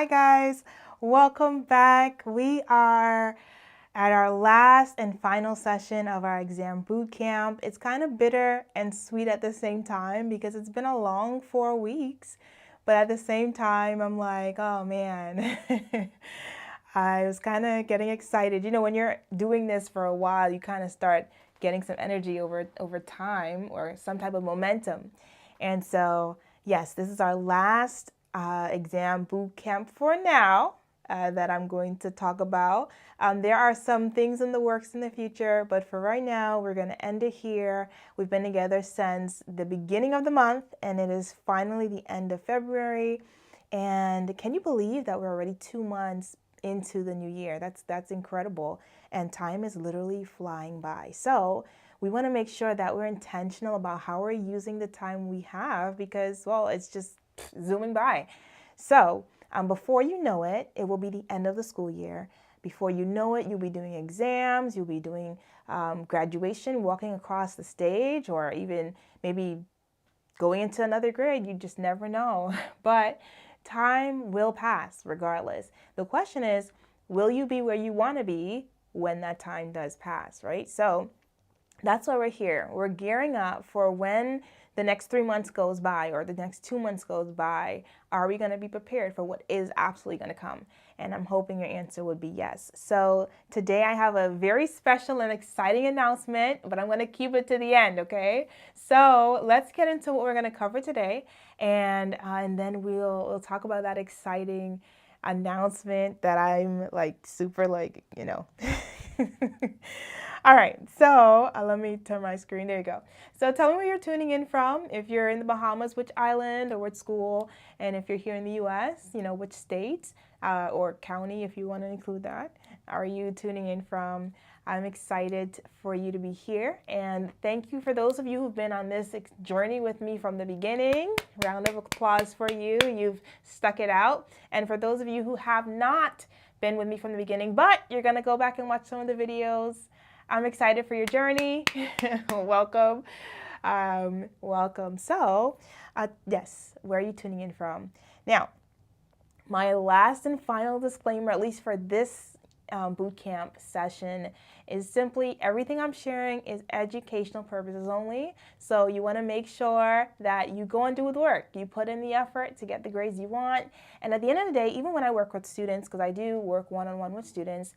guys, welcome back. We are at our last and final session of our exam boot camp. It's kind of bitter and sweet at the same time because it's been a long 4 weeks, but at the same time, I'm like, oh man. I was kind of getting excited. You know, when you're doing this for a while, you kind of start getting some energy over time or some type of momentum. And so, yes, this is our last exam boot camp for now that I'm going to talk about. There are some things in the works in the future, but for right now, we're going to end it here. We've been together since the beginning of the month, and it is finally the end of February. And can you believe that we're already 2 months into the new year? That's incredible. And time is literally flying by. So we want to make sure that we're intentional about how we're using the time we have because, well, it's just zooming by. So before you know it, it will be the end of the school year. Before you know it, you'll be doing exams, you'll be doing graduation, walking across the stage, or even maybe going into another grade. You just never know. But time will pass regardless. The question is, will you be where you want to be when that time does pass, right? So that's why we're here. We're gearing up for when the next 3 months goes by or the next 2 months goes by. Are we going to be prepared for what is absolutely going to come? And I'm hoping your answer would be yes. So today I have a very special and exciting announcement, but I'm going to keep it to the end, okay? So let's get into what we're going to cover today, and then we'll talk about that exciting announcement that I'm super All right, so let me turn my screen. There you go. So tell me where you're tuning in from. If you're in the Bahamas, which island or which school, and if you're here in the U.S., which state or county, if you want to include that, are you tuning in from? I'm excited for you to be here, and thank you for those of you who've been on this journey with me from the beginning. Round of applause for you. You've stuck it out. And for those of you who have not been with me from the beginning, but you're going to go back and watch some of the videos, I'm excited for your journey. Welcome. Welcome. So, yes, where are you tuning in from? Now, my last and final disclaimer, at least for this bootcamp session, is simply everything I'm sharing is educational purposes only. So you want to make sure that you go and do the work. You put in the effort to get the grades you want. And at the end of the day, even when I work with students, because I do work one-on-one with students,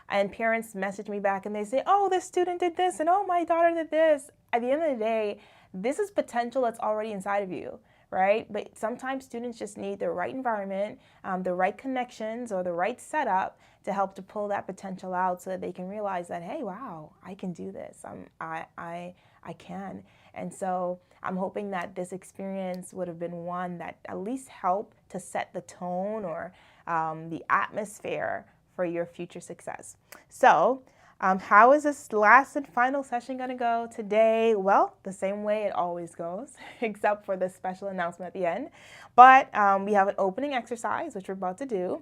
and parents message me back and they say, oh, this student did this, and oh, my daughter did this. At the end of the day, this is potential that's already inside of you, right? But sometimes students just need the right environment, the right connections, or the right setup to help to pull that potential out so that they can realize that, hey, wow, I can do this. I can. And so I'm hoping that this experience would have been one that at least helped to set the tone or the atmosphere for your future success. So how is this last and final session going to go today? Well, the same way it always goes, except for this special announcement at the end. But we have an opening exercise, which we're about to do,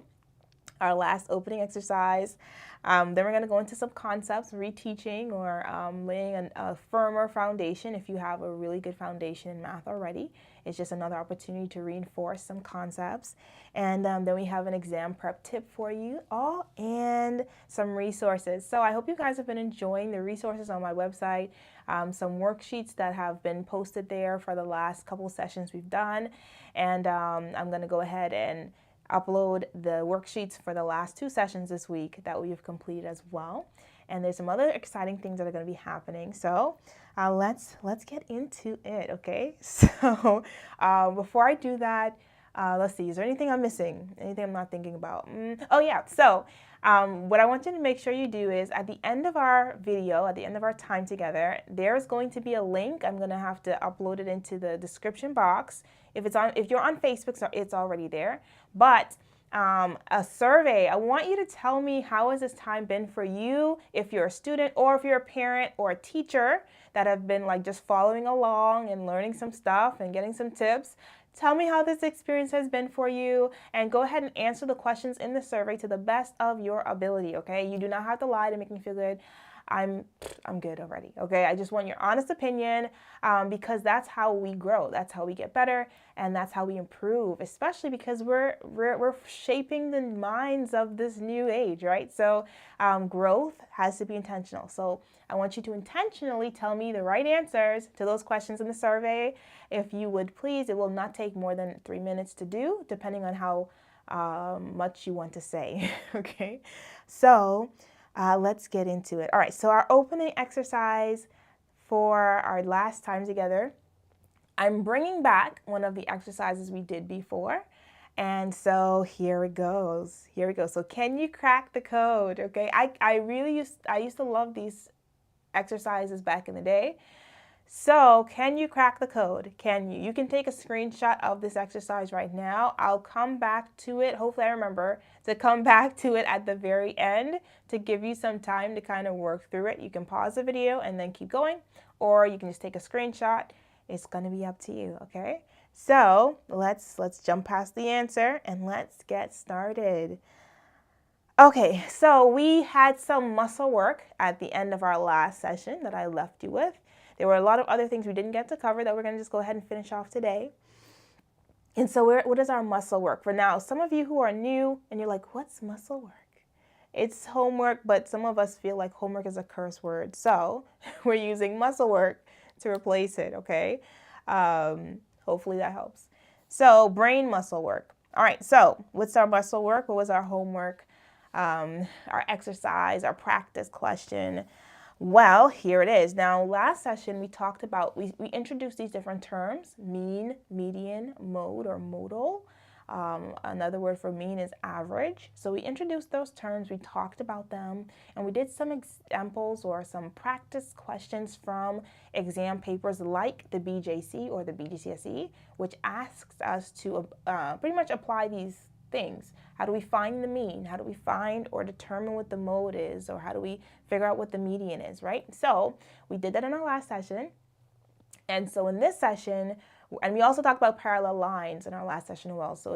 our last opening exercise. Then we're going to go into some concepts, reteaching or laying a firmer foundation if you have a really good foundation in math already. It's just another opportunity to reinforce some concepts. And then we have an exam prep tip for you all and some resources. So I hope you guys have been enjoying the resources on my website, some worksheets that have been posted there for the last couple of sessions we've done. And I'm going to go ahead and upload the worksheets for the last 2 sessions this week that we've completed as well. And there's some other exciting things that are going to be happening. So let's get into it, okay? So before I do that, let's see, is there anything I'm missing? Anything I'm not thinking about? Oh yeah, so what I want you to make sure you do is at the end of our video, at the end of our time together, there's going to be a link. I'm going to have to upload it into the description box. If you're on Facebook, so it's already there. But a survey. I want you to tell me, how has this time been for you if you're a student or if you're a parent or a teacher that have been just following along and learning some stuff and getting some tips. Tell me how this experience has been for you, and go ahead and answer the questions in the survey to the best of your ability, okay? You do not have to lie to make me feel good. I'm good already, okay? I just want your honest opinion because that's how we grow. That's how we get better, and that's how we improve, especially because we're shaping the minds of this new age, right? So growth has to be intentional. So I want you to intentionally tell me the right answers to those questions in the survey. If you would please, it will not take more than 3 minutes to do, depending on how much you want to say, okay? So let's get into it. All right, so our opening exercise for our last time together, I'm bringing back one of the exercises we did before. And so here it goes. Here we go. So can you crack the code? Okay, I used to love these exercises back in the day. So can you crack the code? Can you? You can take a screenshot of this exercise right now. I'll come back to it. Hopefully I remember to come back to it at the very end to give you some time to kind of work through it. You can pause the video and then keep going, or you can just take a screenshot. It's going to be up to you, okay? So let's jump past the answer and let's get started. Okay, so we had some muscle work at the end of our last session that I left you with. There were a lot of other things we didn't get to cover that we're going to just go ahead and finish off today. And so what is our muscle work? For now, some of you who are new and you're like, what's muscle work? It's homework, but some of us feel like homework is a curse word. So we're using muscle work to replace it, okay? Hopefully that helps. So brain muscle work. All right, so what's our muscle work? What was our homework? Our exercise, our practice question? Well, here it is. Now, last session we talked about, we introduced these different terms: mean, median, mode or modal. Another word for mean is average. So we introduced those terms, we talked about them, and we did some examples or some practice questions from exam papers like the BJC or the BGCSE, which asks us to pretty much apply these things. How do we find the mean? How do we find or determine what the mode is? Or how do we figure out what the median is, right? So we did that in our last session. And so in this session, and we also talked about parallel lines in our last session as well. So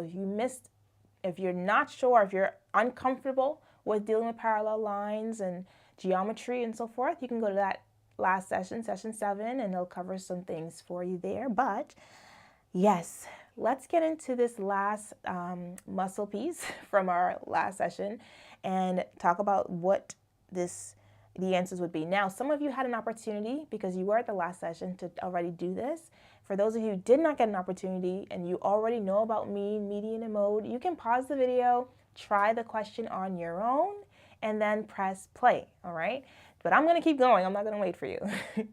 if you're not sure, if you're uncomfortable with dealing with parallel lines and geometry and so forth, you can go to that last session, session 7, and it'll cover some things for you there. But yes, let's get into this last muscle piece from our last session and talk about what the answers would be. Now, some of you had an opportunity because you were at the last session to already do this. For those of you who did not get an opportunity and you already know about mean, median, and mode, you can pause the video, try the question on your own, and then press play, all right? But I'm going to keep going. I'm not going to wait for you.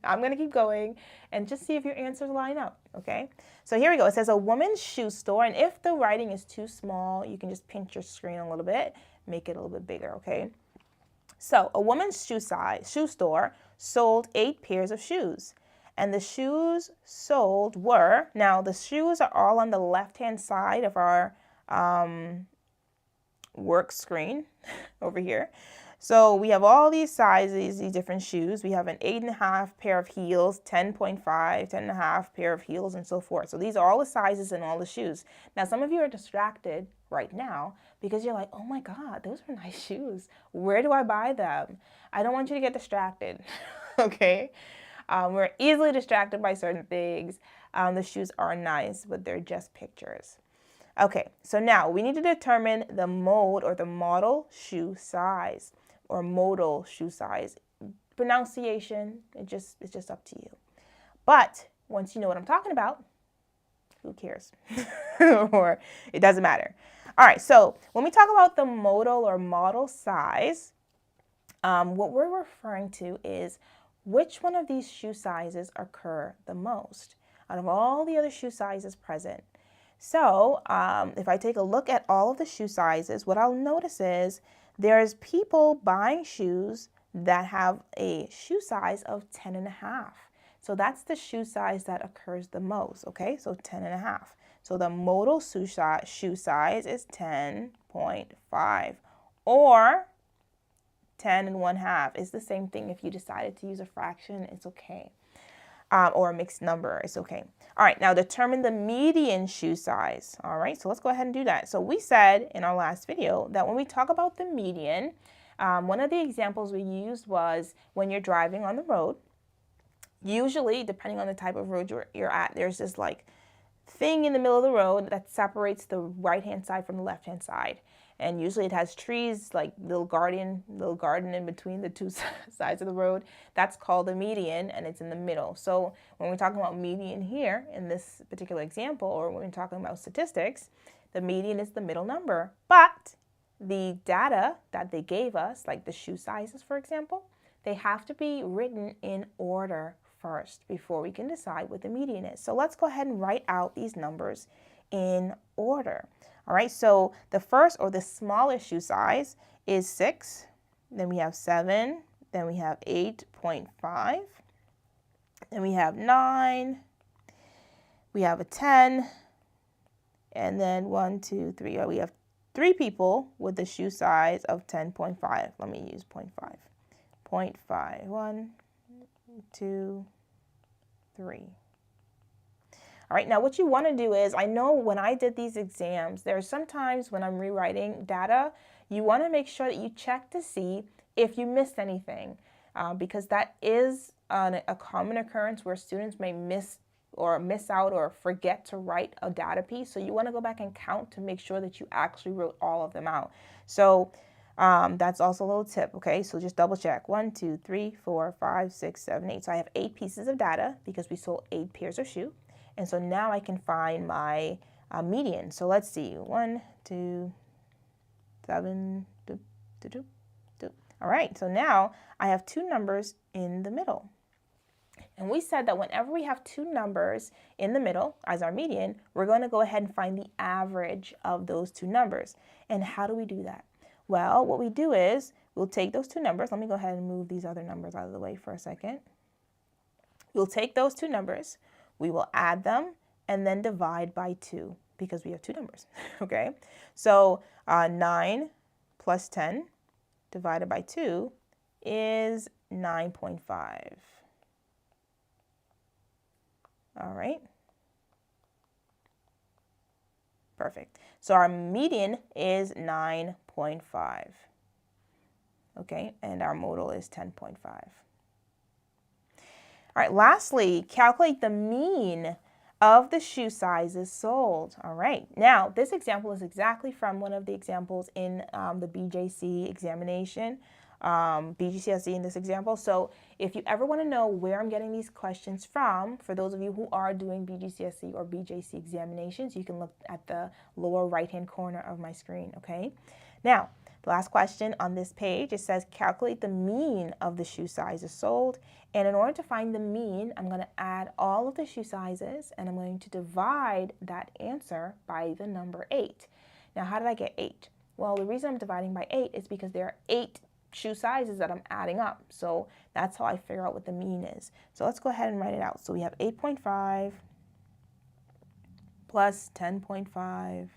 I'm going to keep going and just see if your answers line up, okay? So here we go. It says a woman's shoe store, and if the writing is too small, you can just pinch your screen a little bit, make it a little bit bigger, okay? So a woman's shoe store sold 8 pairs of shoes, and the shoes sold were, now the shoes are all on the left-hand side of our work screen over here. So we have all these sizes, these different shoes. We have an 8.5 pair of heels, 10.5, 10.5 pair of heels, and so forth. So these are all the sizes and all the shoes. Now, some of you are distracted right now because you're like, oh my God, those are nice shoes. Where do I buy them? I don't want you to get distracted, okay? We're easily distracted by certain things. The shoes are nice, but they're just pictures. Okay, so now we need to determine the mode or the model shoe size or modal shoe size. Pronunciation, it's just up to you. But once you know what I'm talking about, who cares? Or it doesn't matter. All right, so when we talk about the modal or model size, what we're referring to is which one of these shoe sizes occur the most out of all the other shoe sizes present. So if I take a look at all of the shoe sizes, what I'll notice is there's people buying shoes that have a shoe size of 10.5. So that's the shoe size that occurs the most, okay? So 10.5. So the modal shoe size is 10.5, or 10.5 is the same thing. If you decided to use a fraction, it's okay. Or a mixed number, it's okay. All right, now determine the median shoe size. All right, so let's go ahead and do that. So we said in our last video that when we talk about the median, One of the examples we used was when you're driving on the road. Usually, depending on the type of road you're at, there's this like thing in the middle of the road that separates the right-hand side from the left-hand side. And usually it has trees, like little garden in between the two sides of the road. That's called a median, and it's in the middle. So when we're talking about median here in this particular example, or when we're talking about statistics, the median is the middle number. But the data that they gave us, like the shoe sizes, for example, they have to be written in order first before we can decide what the median is. So let's go ahead and write out these numbers in order. All right, so the first, or the smallest shoe size, is 6. Then we have 7. Then we have 8.5. Then we have 9. We have a 10. And then 1, 2, 3. We have 3 people with the shoe size of 10.5. Let me use 0.5. 0.5. 1, 2, 3. All right, now what you want to do is, I know when I did these exams, there are sometimes when I'm rewriting data, you want to make sure that you check to see if you missed anything, because that is a common occurrence where students may miss out or forget to write a data piece. So you want to go back and count to make sure that you actually wrote all of them out. So that's also a little tip, okay? So just double check. 1, 2, 3, 4, 5, 6, 7, 8. So I have 8 pieces of data because we sold 8 pairs of shoe. And so now I can find my median. So let's see, 1, 2, 7, 2, 2, 2, 2. All right, so now I have 2 numbers in the middle. And we said that whenever we have 2 numbers in the middle as our median, we're going to go ahead and find the average of those 2 numbers. And how do we do that? Well, what we do is we'll take those 2 numbers. Let me go ahead and move these other numbers out of the way for a second. We'll take those 2 numbers. We will add them and then divide by 2 because we have 2 numbers, okay? So 9 plus 10 divided by 2 is 9.5. All right. Perfect. So our median is 9.5. Okay, and our modal is 10.5. All right, lastly, calculate the mean of the shoe sizes sold. All right, now this example is exactly from one of the examples in the BJC examination, BGCSE in this example. So if you ever want to know where I'm getting these questions from, for those of you who are doing BGCSE or BJC examinations, you can look at the lower right-hand corner of my screen, okay? Now, the last question on this page, it says calculate the mean of the shoe sizes sold. And in order to find the mean, I'm going to add all of the shoe sizes and I'm going to divide that answer by the number 8. Now, how did I get 8? Well, the reason I'm dividing by 8 is because there are 8 shoe sizes that I'm adding up. So that's how I figure out what the mean is. So let's go ahead and write it out. So we have 8.5 plus 10.5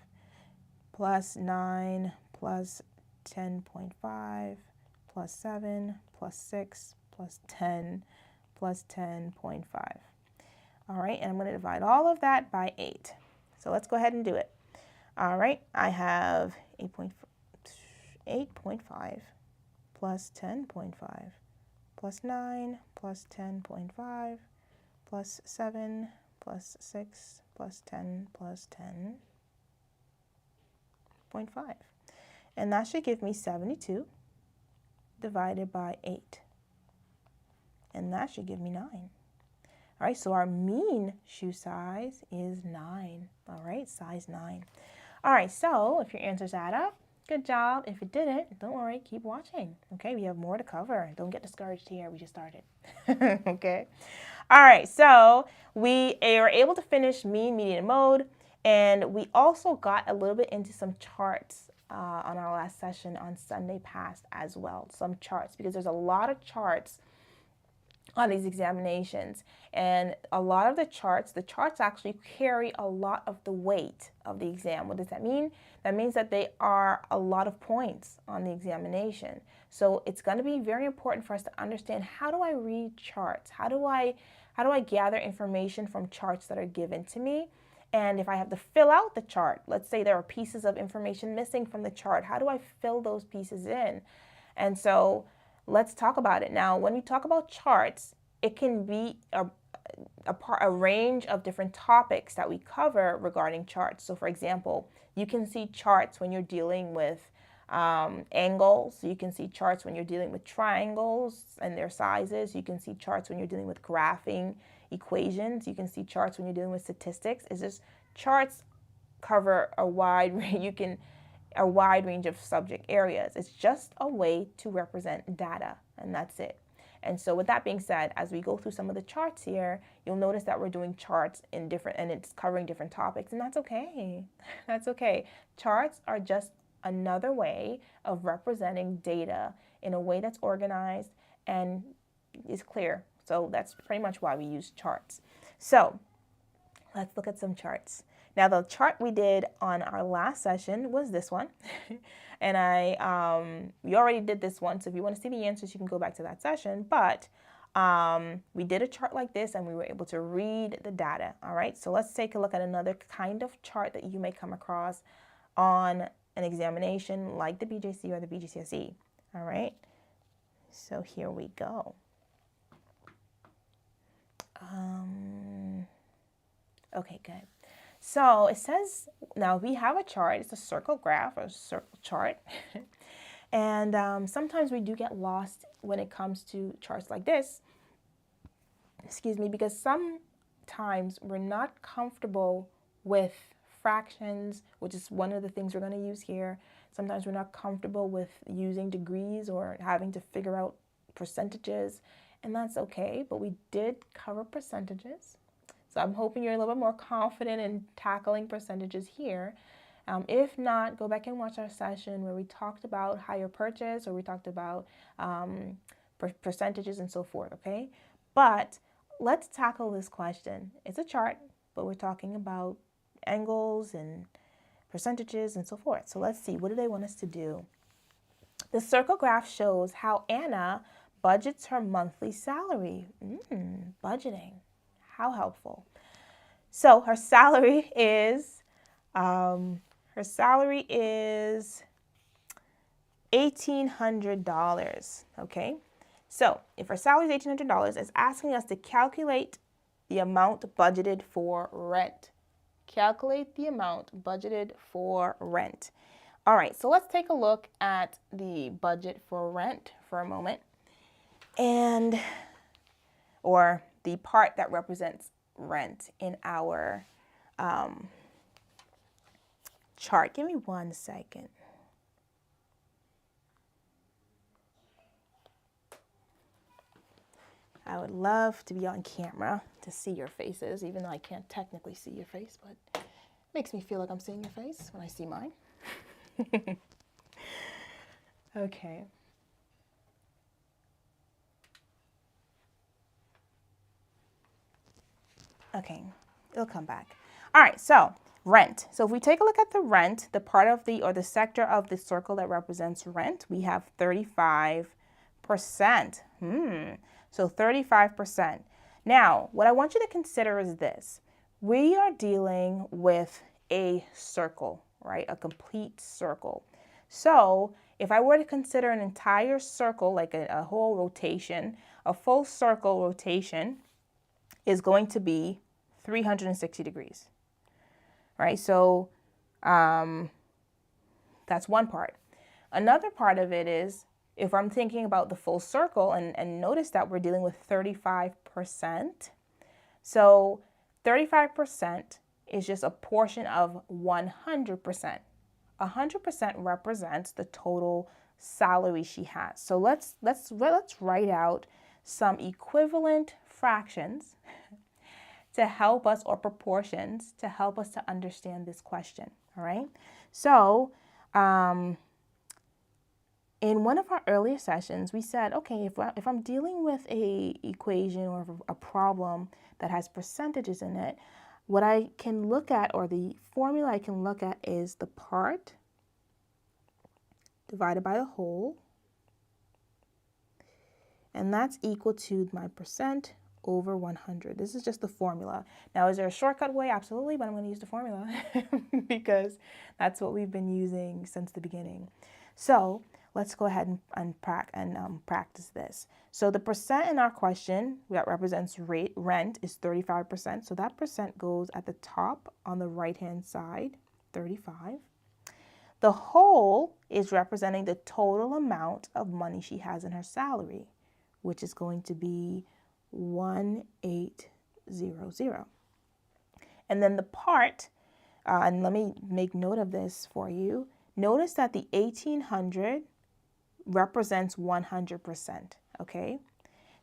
plus 9 plus 10.5 plus 7 plus 6 plus 10 plus 10.5. All right, and I'm going to divide all of that by 8. So let's go ahead and do it. All right, I have 8.5 plus 10.5 plus 9 plus 10.5 plus 7 plus 6 plus 10 plus 10.5. And that should give me 72 divided by 8. And that should give me 9. All right, so our mean shoe size is 9. All right, size 9. All right, so if your answers add up, good job. If it didn't, don't worry, keep watching. Okay, we have more to cover. Don't get discouraged here, we just started. Okay. All right, so we are able to finish mean, median, and mode. And we also got a little bit into some charts on our last session on Sunday past as well. Some charts, because there's a lot of charts on these examinations. And a lot of the charts actually carry a lot of the weight of the exam. What does that mean? That means that they are a lot of points on the examination. So it's going to be very important for us to understand, how do I read charts? How do I gather information from charts that are given to me? And if I have to fill out the chart, let's say there are pieces of information missing from the chart, how do I fill those pieces in? And so let's talk about it. Now, when we talk about charts, it can be a range of different topics that we cover regarding charts. So for example, you can see charts when you're dealing with angles. You can see charts when you're dealing with triangles and their sizes. You can see charts when you're dealing with graphing equations. You can see charts when you're dealing with statistics. It's just charts cover a wide range of subject areas. It's just a way to represent data, and that's it. And so with that being said, as we go through some of the charts here, you'll notice that we're doing charts in different, and it's covering different topics, and that's okay. That's okay. Charts are just another way of representing data in a way that's organized and is clear. So that's pretty much why we use charts. So let's look at some charts. Now, the chart we did on our last session was this one. And we already did this one, so if you want to see the answers, you can go back to that session. But we did a chart like this, and we were able to read the data. All right, so let's take a look at another kind of chart that you may come across on an examination like the BJC or the BGCSE. All right, so here we go. Okay, good. So it says, now we have a chart. It's a circle graph or circle chart. And sometimes we do get lost when it comes to charts like this, excuse me, because sometimes we're not comfortable with fractions, which is one of the things we're going to use here. Sometimes we're not comfortable with using degrees or having to figure out percentages, and that's okay, but we did cover percentages. So I'm hoping you're a little bit more confident in tackling percentages here. If not, go back and watch our session where we talked about hire purchase, or we talked about percentages and so forth, okay? But let's tackle this question. It's a chart, but we're talking about angles and percentages and so forth. So let's see, what do they want us to do? The circle graph shows how Anna budgets her monthly salary. Budgeting. How helpful. So her salary is $1,800. Okay. So if her salary is $1,800, it's asking us to calculate the amount budgeted for rent. Calculate the amount budgeted for rent. All right. So let's take a look at the budget for rent for a moment, or the part that represents rent in our chart. Give me 1 second. I would love to be on camera to see your faces, even though I can't technically see your face, but it makes me feel like I'm seeing your face when I see mine. Okay. Okay, it'll come back. All right, so rent. So if we take a look at the rent, the part of the, or the sector of the circle that represents rent, we have 35%. So 35%. Now, what I want you to consider is this. We are dealing with a circle, right? A complete circle. So if I were to consider an entire circle, like a whole rotation, a full circle rotation is going to be 360 degrees, right? So that's one part. Another part of it is, if I'm thinking about the full circle, and notice that we're dealing with 35%. So 35% is just a portion of 100%. 100% represents the total salary she has. So let's write out some equivalent fractions to help us, or proportions to help us to understand this question. All right. So in one of our earlier sessions, we said, okay, if I'm dealing with a equation or a problem that has percentages in it, what I can look at, or the formula I can look at, is the part divided by the whole, and that's equal to my percent over 100. This is just the formula. Now, is there a shortcut way? Absolutely, but I'm going to use the formula because that's what we've been using since the beginning. So let's go ahead and practice this. So the percent in our question that represents rent is 35%. So that percent goes at the top on the right-hand side, 35. The whole is representing the total amount of money she has in her salary, which is going to be 1800. And then the part, and let me make note of this for you. Notice that the 1800 represents 100%, okay?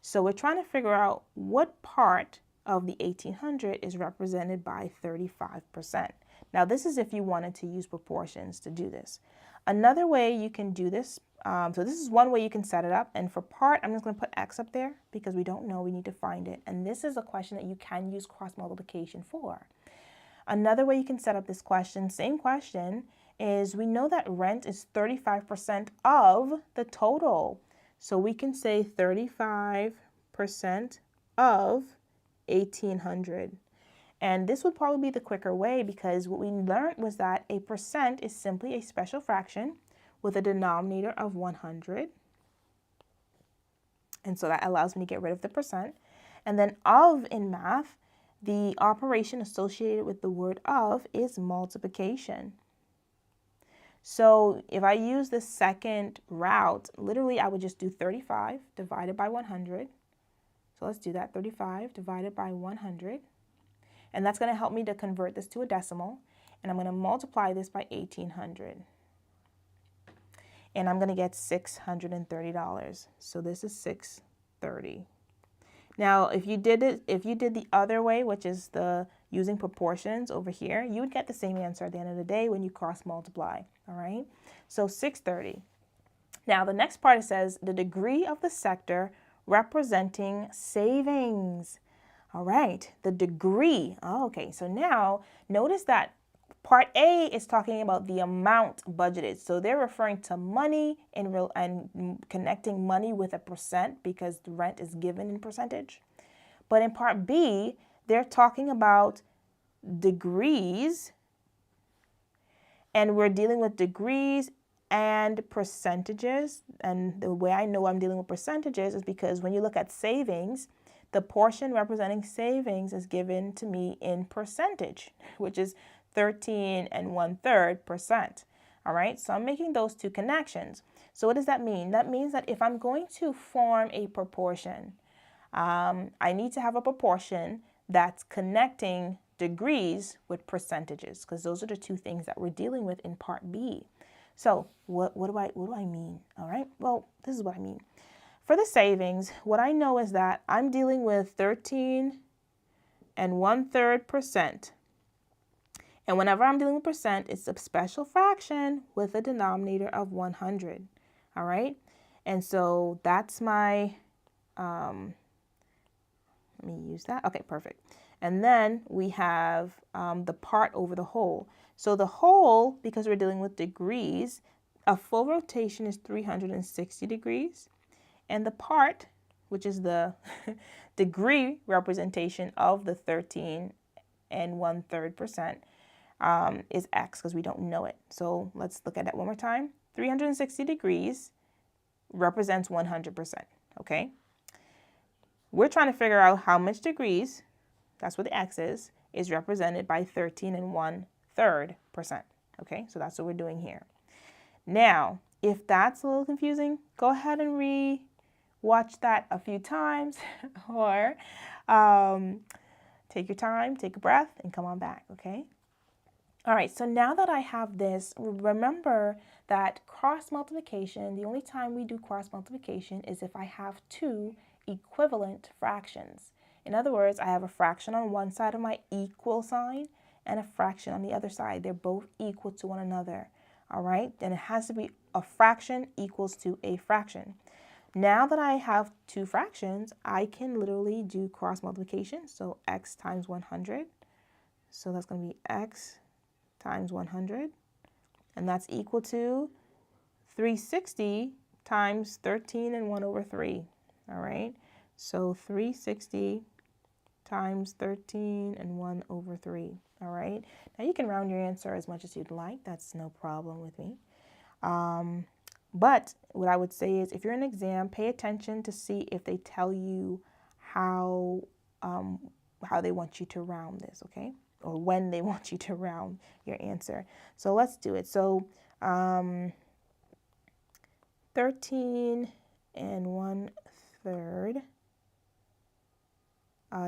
So we're trying to figure out what part of the 1800 is represented by 35%. Now, this is if you wanted to use proportions to do this. Another way you can do this, so this is one way you can set it up. And for part, I'm just going to put X up there because we don't know. We need to find it. And this is a question that you can use cross multiplication for. Another way you can set up this question, same question, is we know that rent is 35% of the total. So we can say 35% of 1800. And this would probably be the quicker way because what we learned was that a percent is simply a special fraction with a denominator of 100. And so that allows me to get rid of the percent. And then of in math, the operation associated with the word of is multiplication. So if I use the second route, literally I would just do 35 divided by 100. So let's do that, 35 divided by 100. And that's going to help me to convert this to a decimal. And I'm going to multiply this by 1800. And I'm going to get $630. So this is $630. Now, if you did the other way, which is the using proportions over here, you would get the same answer at the end of the day when you cross multiply, all right? So 630. Now, the next part, it says the degree of the sector representing savings. All right, the degree. Oh, okay, so now notice that part A is talking about the amount budgeted. So they're referring to money and connecting money with a percent because the rent is given in percentage. But in part B, they're talking about degrees, and we're dealing with degrees and percentages. And the way I know I'm dealing with percentages is because when you look at savings, the portion representing savings is given to me in percentage, which is 13 1/3%. All right, so I'm making those two connections. So what does that mean? That means that if I'm going to form a proportion, I need to have a proportion that's connecting degrees with percentages, because those are the two things that we're dealing with in part B. So what do I mean? All right, well, this is what I mean. For the savings, what I know is that I'm dealing with 13 1/3%. And whenever I'm dealing with percent, it's a special fraction with a denominator of 100. All right, and so that's my, let me use that. Okay, perfect. And then we have the part over the whole. So the whole, because we're dealing with degrees, a full rotation is 360 degrees. And the part, which is the degree representation of the 13 1/3%, is X because we don't know it. So let's look at that one more time. 360 degrees represents 100%, okay? We're trying to figure out how much degrees, that's what the X is represented by 13 1/3%, okay? So that's what we're doing here. Now, if that's a little confusing, go ahead and watch that a few times or take your time, take a breath, and come on back, okay? All right, so now that I have this, remember that cross multiplication, the only time we do cross multiplication is if I have two equivalent fractions. In other words, I have a fraction on one side of my equal sign and a fraction on the other side. They're both equal to one another, all right? Then it has to be a fraction equals to a fraction. Now that I have two fractions, I can literally do cross multiplication. So x times 100. So that's going to be x times 100. And that's equal to 360 times 13 1/3. All right. So 360 times 13 1/3. All right. Now you can round your answer as much as you'd like. That's no problem with me. But what I would say is if you're in an exam, pay attention to see if they tell you how they want you to round this, okay? Or when they want you to round your answer. So let's do it. So 13 and 1/3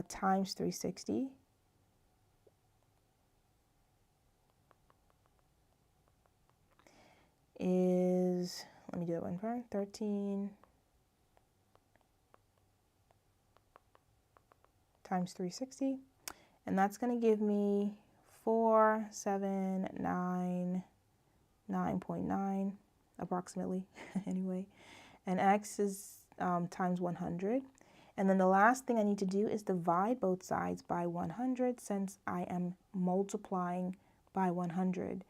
times 360 is, let me do that one first, 13 times 360, and that's going to give me 4,799.9 approximately anyway, and x is times 100. And then the last thing I need to do is divide both sides by 100 since I am multiplying by 100.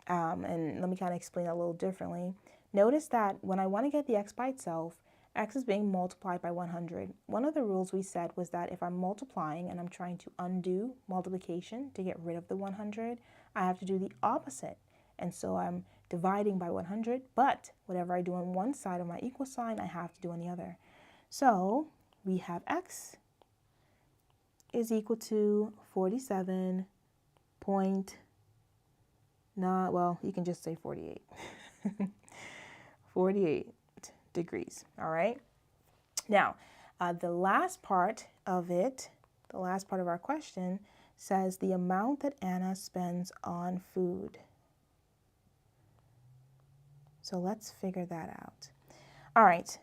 And let me kind of explain that a little differently. Notice that when I want to get the x by itself, x is being multiplied by 100. One of the rules we said was that if I'm multiplying and I'm trying to undo multiplication to get rid of the 100, I have to do the opposite. And so I'm dividing by 100, but whatever I do on one side of my equal sign, I have to do on the other. So we have x is equal to 47 point, not, well, you can just say 48. 48 degrees, all right? Now, the last part of it, the last part of our question says the amount that Anna spends on food. So let's figure that out. All right,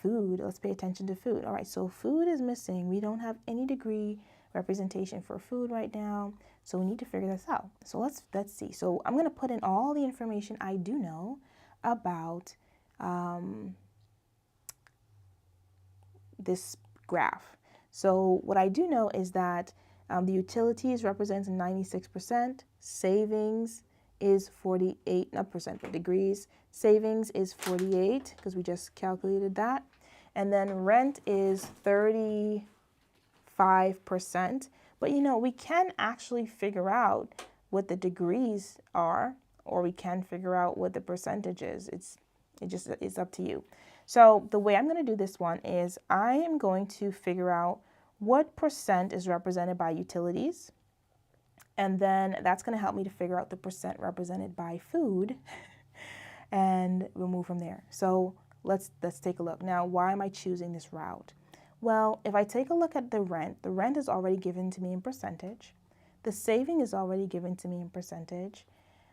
food, let's pay attention to food. All right, so food is missing. We don't have any degree representation for food right now, so we need to figure this out. So let's see. So I'm going to put in all the information I do know about this graph. So what I do know is that the utilities represents 96%, savings is 48, not percent, but degrees. Savings is 48 because we just calculated that. And then rent is 35%. But you know, we can actually figure out what the degrees are, or we can figure out what the percentage is. It's up to you. So the way I'm going to do this one is I am going to figure out what percent is represented by utilities. And then that's going to help me to figure out the percent represented by food. And we'll move from there. So let's take a look. Now, why am I choosing this route? Well, if I take a look at the rent is already given to me in percentage. The saving is already given to me in percentage.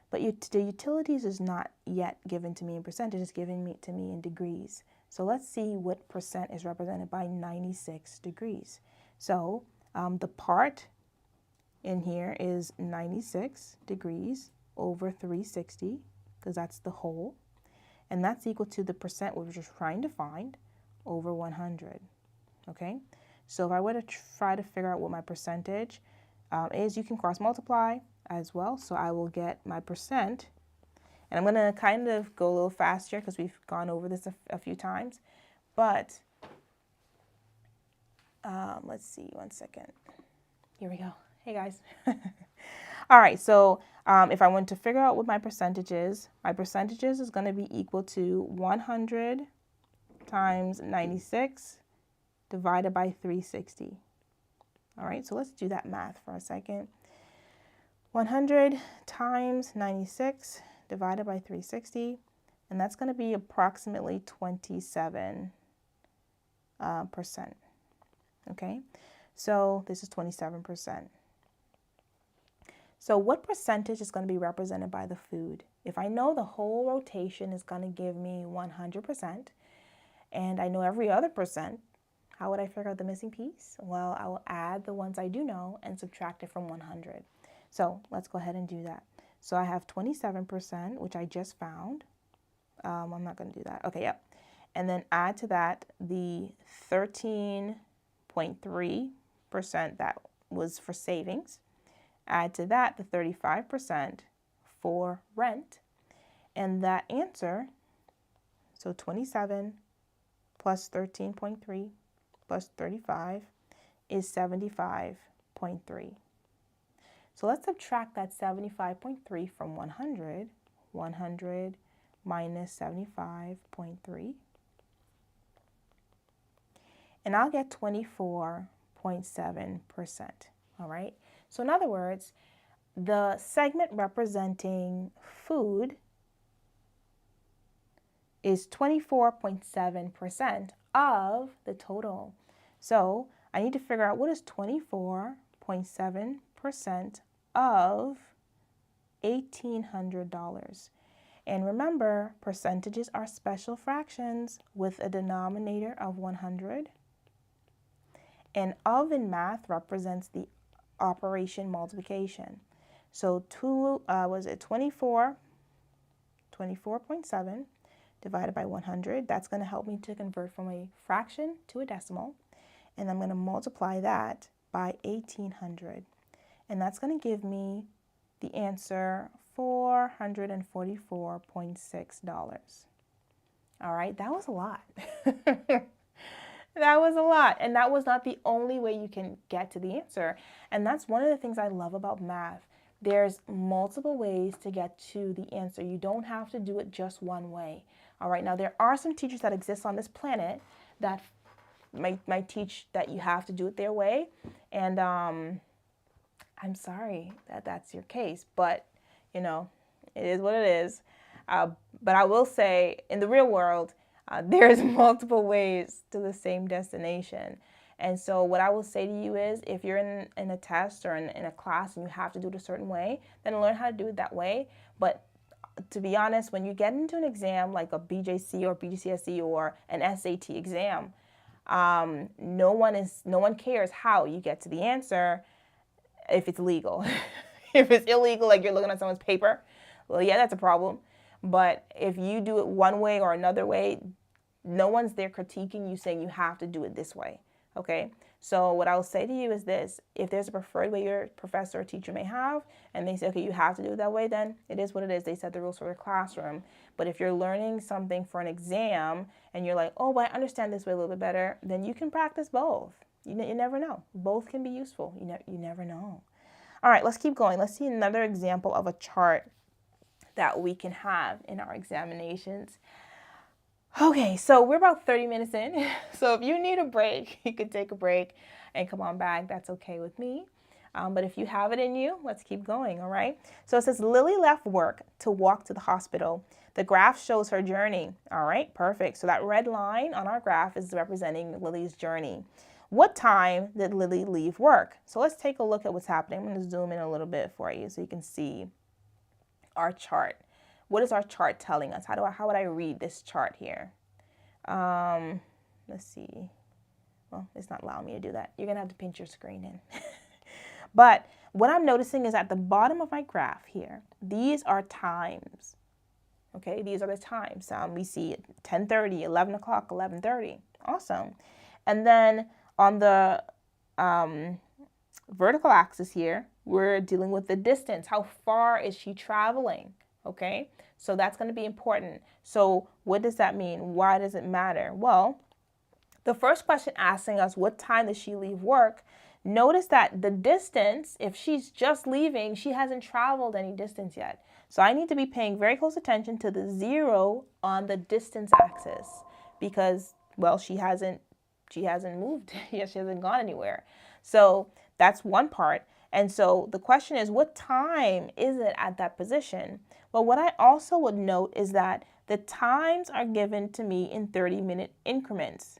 But the utilities is not yet given to me in percentage, it's given to me in degrees. So let's see what percent is represented by 96 degrees. So the part in here is 96 degrees over 360, because that's the whole. And that's equal to the percent we were just trying to find over 100. Okay? So if I were to try to figure out what my percentage is, you can cross multiply as well. So I will get my percent, and I'm going to kind of go a little faster because we've gone over this a few times, but let's see, one second. Here we go. Hey guys. All right, so if I want to figure out what my percentage is going to be equal to 100 times 96 divided by 360. All right, so let's do that math for a second. 100 times 96 divided by 360, and that's going to be approximately 27%. Okay, so this is 27%. So what percentage is going to be represented by the food? If I know the whole rotation is going to give me 100%, and I know every other percent, how would I figure out the missing piece? Well, I will add the ones I do know and subtract it from 100. So let's go ahead and do that. So I have 27%, which I just found. I'm not going to do that. Okay, yep. And then add to that the 13.3% that was for savings. Add to that the 35% for rent. And that answer, so 27 plus 13.3 plus 35 is 75.3. So let's subtract that 75.3 from 100. 100 minus 75.3. And I'll get 24.7%. All right. So in other words, the segment representing food is 24.7% of the total. So I need to figure out what is 24.7% of $1,800. And remember, percentages are special fractions with a denominator of 100. And of in math represents the operation multiplication. So 24.7 divided by 100. That's going to help me to convert from a fraction to a decimal. And I'm going to multiply that by 1,800. And that's going to give me the answer $444.6. All right, that was a lot. That was a lot. And that was not the only way you can get to the answer. And that's one of the things I love about math. There's multiple ways to get to the answer. You don't have to do it just one way. All right, now there are some teachers that exist on this planet that might teach that you have to do it their way. And I'm sorry that that's your case, but you know, it is what it is. But I will say, in the real world, there's multiple ways to the same destination. And so what I will say to you is, if you're in a test or in a class and you have to do it a certain way, then learn how to do it that way. But to be honest, when you get into an exam like a BJC or BGCSE or an SAT exam, no one cares how you get to the answer if it's legal. If it's illegal, like you're looking at someone's paper, well, yeah, that's a problem. But if you do it one way or another way, no one's there critiquing you saying you have to do it this way, okay? So what I'll say to you is this: if there's a preferred way your professor or teacher may have, and they say, okay, you have to do it that way, then it is what it is. They set the rules for your classroom. But if you're learning something for an exam and you're like, oh, but I understand this way a little bit better, then you can practice both. You never know. Both can be useful. You never know. All right, let's keep going. Let's see another example of a chart that we can have in our examinations. Okay, so we're about 30 minutes in. So if you need a break, you could take a break and come on back. That's okay with me. But if you have it in you, let's keep going, all right? So it says Lily left work to walk to the hospital. The graph shows her journey. All right, perfect. So that red line on our graph is representing Lily's journey. What time did Lily leave work? So let's take a look at what's happening. I'm going to zoom in a little bit for you so you can see our chart. What is our chart telling us? How would I read this chart here? Let's see. Well, it's not allowing me to do that. You're going to have to pinch your screen in. But what I'm noticing is at the bottom of my graph here, these are times. Okay, these are the times. We see 10:30, 11 o'clock, 11:30. Awesome. And then on the vertical axis here, we're dealing with the distance. How far is she traveling? Okay, so that's going to be important. So what does that mean? Why does it matter? Well, the first question asking us what time does she leave work, notice that the distance, if she's just leaving, she hasn't traveled any distance yet. So I need to be paying very close attention to the 0 on the distance axis because, well, she hasn't moved. Yes, she hasn't gone anywhere. So that's one part. And so the question is, what time is it at that position? Well, what I also would note is that the times are given to me in 30-minute increments.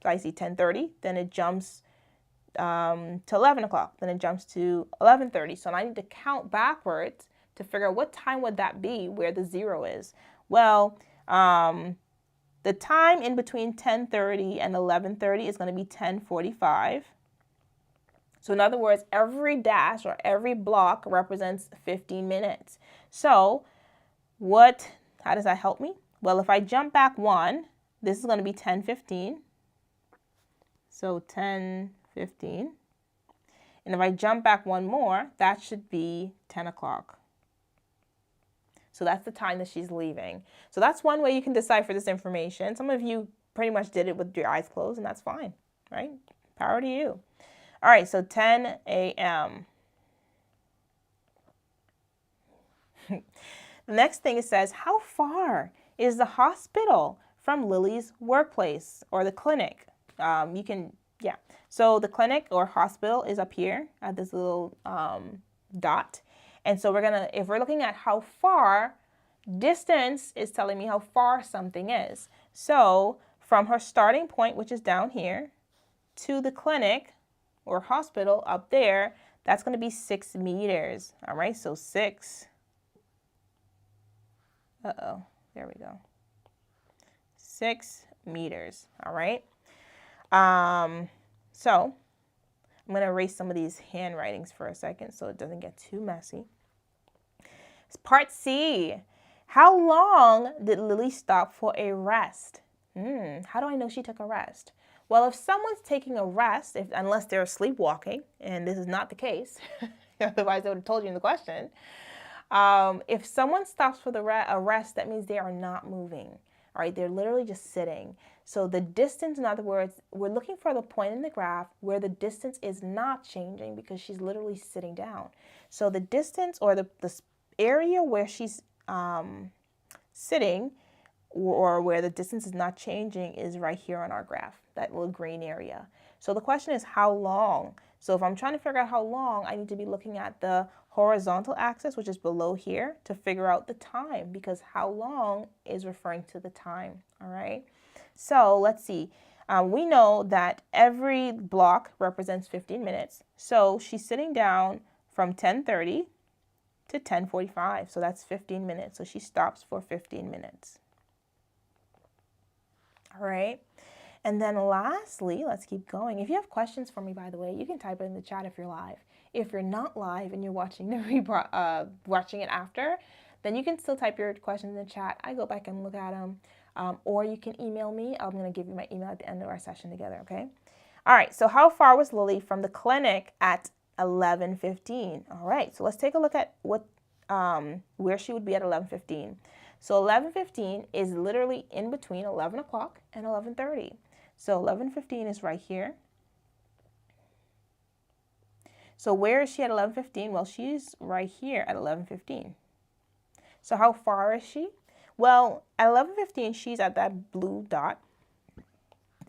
So I see 10:30, then it jumps to 11 o'clock, then it jumps to 11:30. So I need to count backwards to figure out what time would that be where the 0 is. Well, the time in between 10:30 and 11:30 is going to be 10:45. So in other words, every dash or every block represents 15 minutes. So how does that help me? Well, if I jump back one, this is going to be 10:15. So 10:15. And if I jump back one more, that should be 10 o'clock. So that's the time that she's leaving. So that's one way you can decipher this information. Some of you pretty much did it with your eyes closed, and that's fine, right? Power to you. All right, so 10 a.m. The next thing it says, how far is the hospital from Lily's workplace or the clinic? So the clinic or hospital is up here at this little dot. And so if we're looking at how far, distance is telling me how far something is. So from her starting point, which is down here, to the clinic or hospital up there, that's going to be 6 meters. All right, so 6. There we go. 6 meters. All right. So I'm going to erase some of these handwritings for a second so it doesn't get too messy. Part C. How long did Lily stop for a rest? How do I know she took a rest? Well, if someone's taking a rest, unless they're sleepwalking, and this is not the case, otherwise I would have told you in the question. If someone stops for a rest, that means they are not moving. All right, they're literally just sitting. So the distance, in other words, we're looking for the point in the graph where the distance is not changing because she's literally sitting down. So the distance or the area where she's sitting or where the distance is not changing is right here on our graph, that little green area. So the question is how long? So if I'm trying to figure out how long, I need to be looking at the horizontal axis, which is below here, to figure out the time, because how long is referring to the time, all right? So let's see. We know that every block represents 15 minutes. So she's sitting down from 10:30 to 10:45. So that's 15 minutes. So she stops for 15 minutes. All right. And then lastly, let's keep going. If you have questions for me, by the way, you can type it in the chat if you're live. If you're not live and you're watching watching it after, then you can still type your questions in the chat. I go back and look at them. Or you can email me. I'm going to give you my email at the end of our session together, okay? All right, so how far was Lily from the clinic at 11:15? All right, so let's take a look at where she would be at 11:15. So 11:15 is literally in between 11 o'clock and 11:30. So 11:15 is right here. So where is she at 11:15? Well, she's right here at 11:15. So how far is she? Well, at 11:15, she's at that blue dot.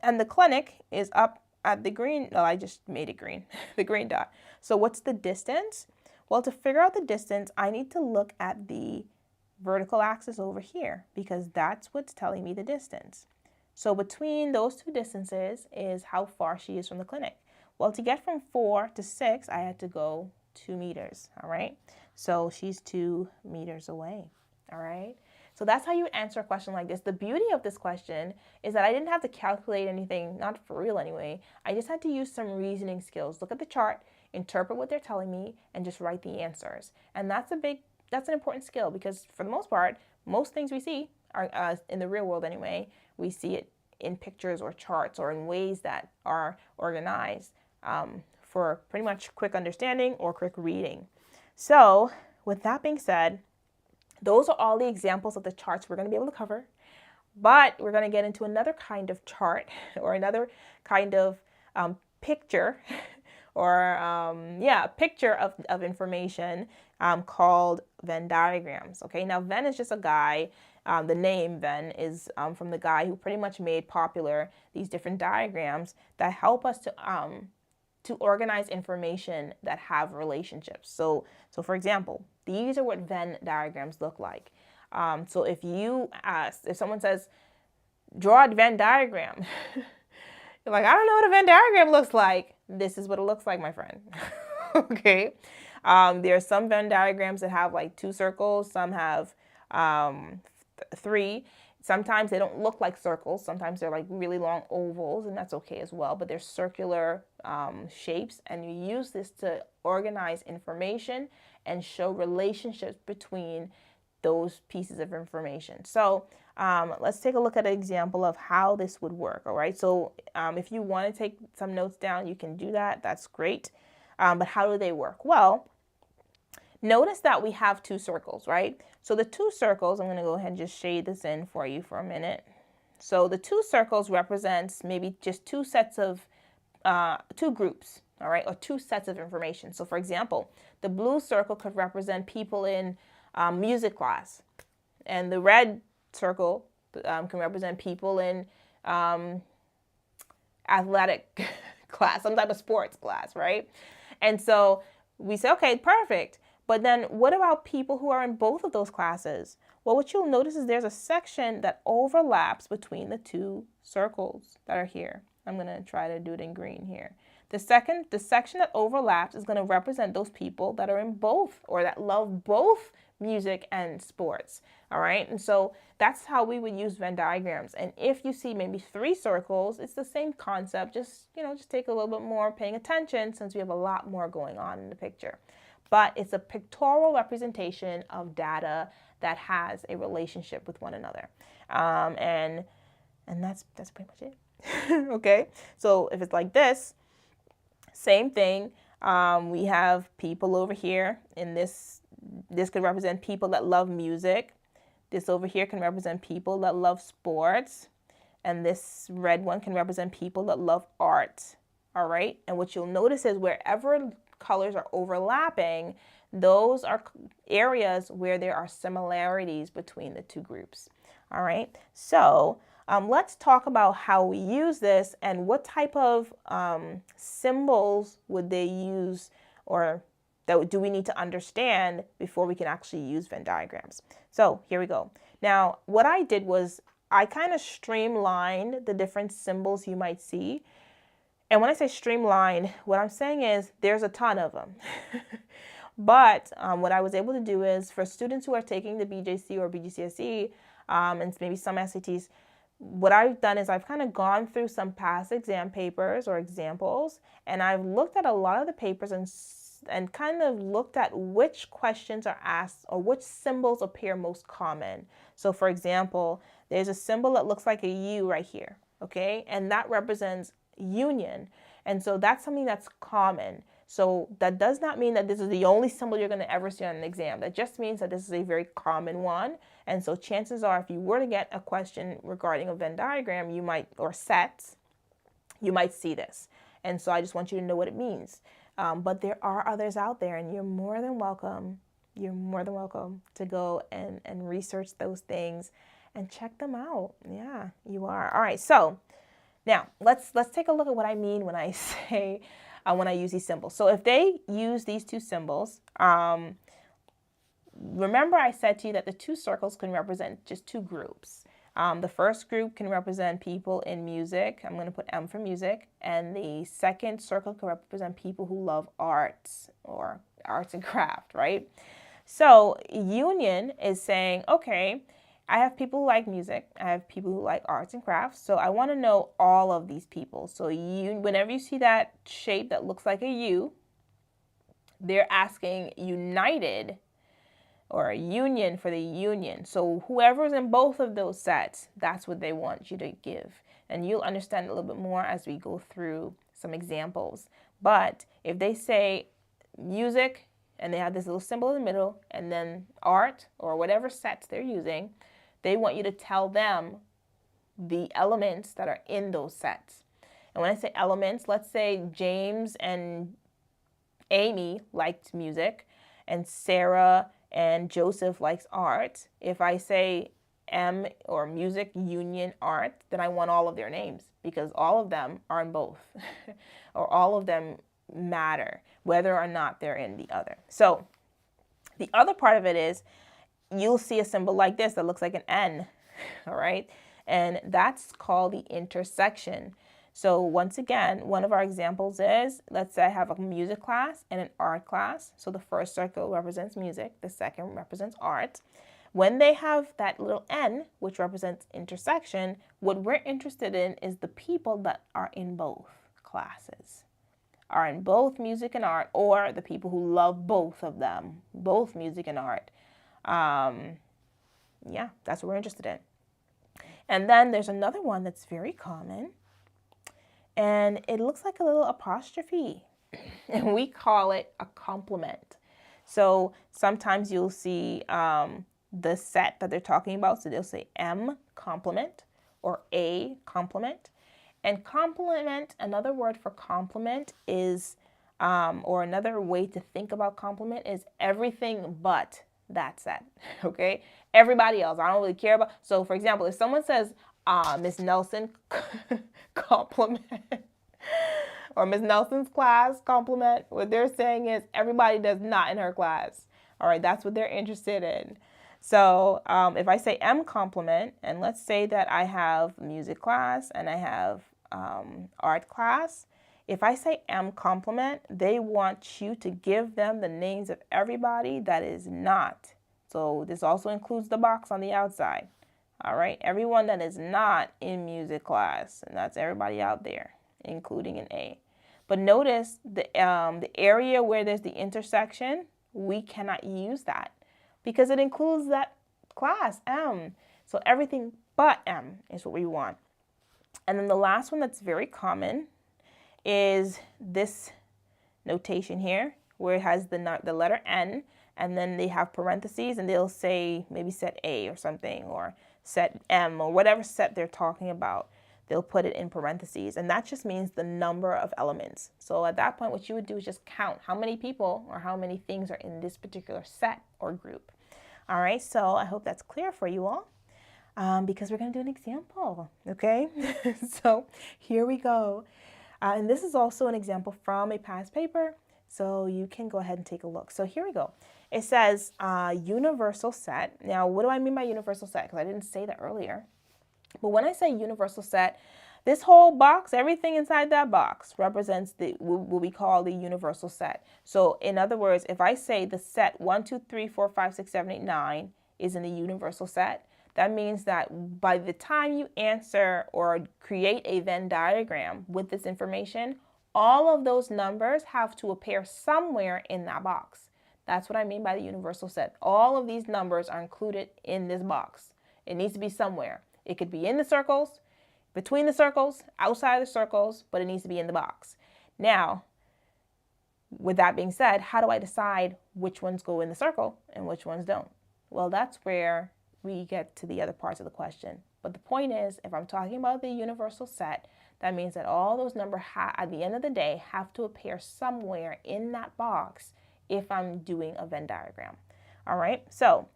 And the clinic is up at the green. Oh, I just made it green. The green dot. So what's the distance? Well, to figure out the distance, I need to look at the vertical axis over here because that's what's telling me the distance. So between those two distances is how far she is from the clinic. Well, to get from 4 to 6, I had to go 2 meters, all right? So she's 2 meters away, all right? So that's how you answer a question like this. The beauty of this question is that I didn't have to calculate anything, not for real anyway. I just had to use some reasoning skills. Look at the chart, interpret what they're telling me, and just write the answers. And that's an important skill because for the most part, most things we see are in the real world anyway, we see it in pictures or charts or in ways that are organized for pretty much quick understanding or quick reading. So with that being said, those are all the examples of the charts we're going to be able to cover, but we're going to get into another kind of chart or another kind of picture or picture of information called Venn diagrams. Okay, now Venn is just a guy. The name Venn is from the guy who pretty much made popular these different diagrams that help us to organize information that have relationships. So for example, these are what Venn diagrams look like. So if someone says, draw a Venn diagram, you're like, I don't know what a Venn diagram looks like. This is what it looks like, my friend. Okay. There are some Venn diagrams that have like 2 circles. Some have 3. Sometimes they don't look like circles. Sometimes they're like really long ovals, and that's okay as well. But they're circular shapes, and you use this to organize information and show relationships between those pieces of information. So let's take a look at an example of how this would work. All right. So if you want to take some notes down, you can do that. That's great. But how do they work? Well, notice that we have 2 circles, right? So the 2 circles, I'm going to go ahead and just shade this in for you for a minute. So the 2 circles represents maybe just 2 sets of, 2 groups, all right, or 2 sets of information. So for example, the blue circle could represent people in music class. And the red circle can represent people in athletic class, some type of sports class, right? And so we say, okay, perfect. But then what about people who are in both of those classes? Well, what you'll notice is there's a section that overlaps between the two circles that are here. I'm going to try to do it in green here. The section that overlaps is going to represent those people that are in both, or that love both music and sports. All right. And so that's how we would use Venn diagrams. And if you see maybe 3 circles, it's the same concept. Just take a little bit more paying attention, since we have a lot more going on in the picture. But it's a pictorial representation of data that has a relationship with one another. And that's pretty much it. Okay. So if it's like this, same thing. We have people over here in this. This could represent people that love music. This over here can represent people that love sports. And this red one can represent people that love art. All right. And what you'll notice is wherever colors are overlapping, those are areas where there are similarities between the two groups. All right. So let's talk about how we use this and what type of symbols would they use, or that do we need to understand before we can actually use Venn diagrams. So here we go. Now, what I did was I kind of streamlined the different symbols you might see. And when I say streamlined, what I'm saying is there's a ton of them. But what I was able to do is, for students who are taking the BJC or BGCSE, and maybe some SATs, what I've done is I've kind of gone through some past exam papers or examples, and I've looked at a lot of the papers and kind of looked at which questions are asked or which symbols appear most common. So for example, there's a symbol that looks like a U right here, okay? And that represents union. And so that's something that's common. So that does not mean that this is the only symbol you're going to ever see on an exam. That just means that this is a very common one. And so chances are, if you were to get a question regarding a Venn diagram, you might, or sets, you might see this. And so I just want you to know what it means. But there are others out there, and you're more than welcome. You're more than welcome to go and research those things and check them out. Yeah, you are. All right. So now let's take a look at what I mean when I say, when I use these symbols. So if they use these two symbols, remember I said to you that the two circles can represent just two groups. The first group can represent people in music. I'm going to put M for music. And the second circle can represent people who love arts or arts and craft, right? So union is saying, okay, I have people who like music. I have people who like arts and crafts. So I want to know all of these people. So whenever you see that shape that looks like a U, they're asking united, or a union for the union. So whoever's in both of those sets, that's what they want you to give. And you'll understand a little bit more as we go through some examples. But if they say music, and they have this little symbol in the middle, and then art, or whatever sets they're using, they want you to tell them the elements that are in those sets. And when I say elements, let's say James and Amy liked music, and Sarah and Joseph likes art. If I say M or music, union, art, then I want all of their names, because all of them are in both, or all of them matter, whether or not they're in the other. So the other part of it is, you'll see a symbol like this that looks like an N, all right? And that's called the intersection. So once again, one of our examples is, let's say I have a music class and an art class. So the first circle represents music, the second represents art. When they have that little N, which represents intersection, what we're interested in is the people that are in both classes, are in both music and art, or the people who love both of them, both music and art. Yeah, that's what we're interested in. And then there's another one that's very common, and it looks like a little apostrophe, and we call it a complement. So sometimes you'll see the set that they're talking about. So they'll say M complement or A complement. And complement, another word for complement is, or another way to think about complement is everything but that set, okay? everybody else. I don't really care about. So for example, if someone says, Miss Nelson compliment, or Miss Nelson's class compliment, what they're saying is everybody does not in her class. All right, that's what they're interested in. So if I say M compliment, and let's say that I have music class and I have art class, if I say M compliment, they want you to give them the names of everybody that is not. So this also includes the box on the outside. All right, everyone that is not in music class, and that's everybody out there, including an A. But notice the area where there's the intersection, we cannot use that because it includes that class, M. So everything but M is what we want. And then the last one that's very common is this notation here, where it has the letter N, and then they have parentheses, and they'll say maybe set A or something, or set M, or whatever set they're talking about. They'll put it in parentheses, and that just means the number of elements. So at that point, what you would do is just count how many people or how many things are in this particular set or group. All right, so I hope that's clear for you all, because we're going to do an example, okay? So here we go. And this is also an example from a past paper, so you can go ahead and take a look. So here we go. It says universal set. Now, what do I mean by universal set? Because I didn't say that earlier. But when I say universal set, this whole box, everything inside that box represents what we call the universal set. So in other words, if I say the set 1, 2, 3, 4, 5, 6, 7, 8, 9 is in the universal set, that means that by the time you answer or create a Venn diagram with this information, all of those numbers have to appear somewhere in that box. That's what I mean by the universal set. All of these numbers are included in this box. It needs to be somewhere. It could be in the circles, between the circles, outside the circles, but it needs to be in the box. Now, with that being said, how do I decide which ones go in the circle and which ones don't? Well, that's where we get to the other parts of the question. But the point is, if I'm talking about the universal set, that means that all those numbers at the end of the day have to appear somewhere in that box if I'm doing a Venn diagram. All right, so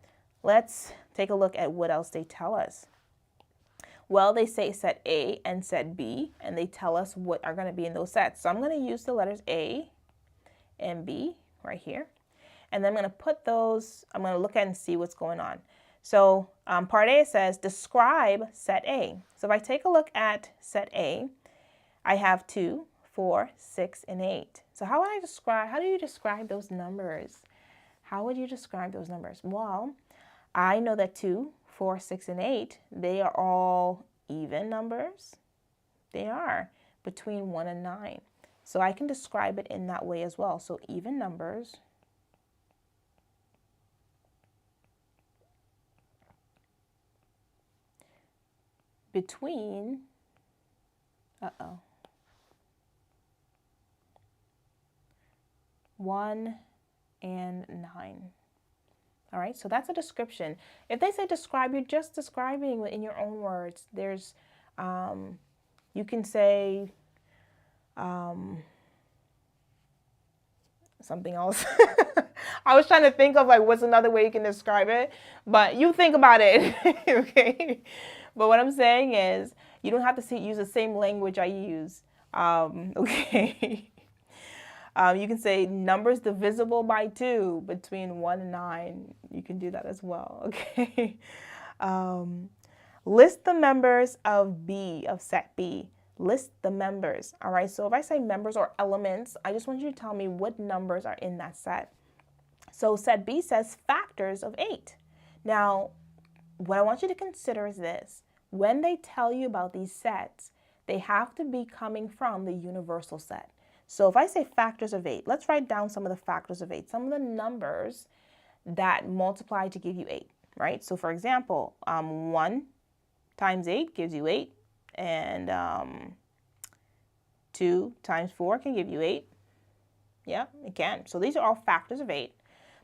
let's take a look at what else they tell us. Well, they say set A and set B, and they tell us what are going to be in those sets. So I'm going to use the letters A and B right here. And then I'm going to put those, I'm going to look at and see what's going on. So part A says describe set A. So if I take a look at set A, I have 2, 4, 6, and 8. So how do you describe those numbers? How would you describe those numbers? Well, I know that 2, 4, 6, and 8, they are all even numbers. They are between 1 and 9. So I can describe it in that way as well. So even numbers between, 1 and 9. All right, so that's a description. If they say describe, you're just describing in your own words. There's, you can say something else. I was trying to think of like what's another way you can describe it, but you think about it, okay? But what I'm saying is you don't have to use the same language I use, okay? You can say numbers divisible by 2 between 1 and 9. You can do that as well, okay? List the members of B, of set B. List the members, all right? So if I say members or elements, I just want you to tell me what numbers are in that set. So set B says factors of 8. Now, what I want you to consider is this. When they tell you about these sets, they have to be coming from the universal set. So if I say factors of 8, let's write down some of the factors of 8, some of the numbers that multiply to give you 8, right? So for example, 1 times 8 gives you 8, and 2 times 4 can give you 8. Yeah, it can. So these are all factors of 8.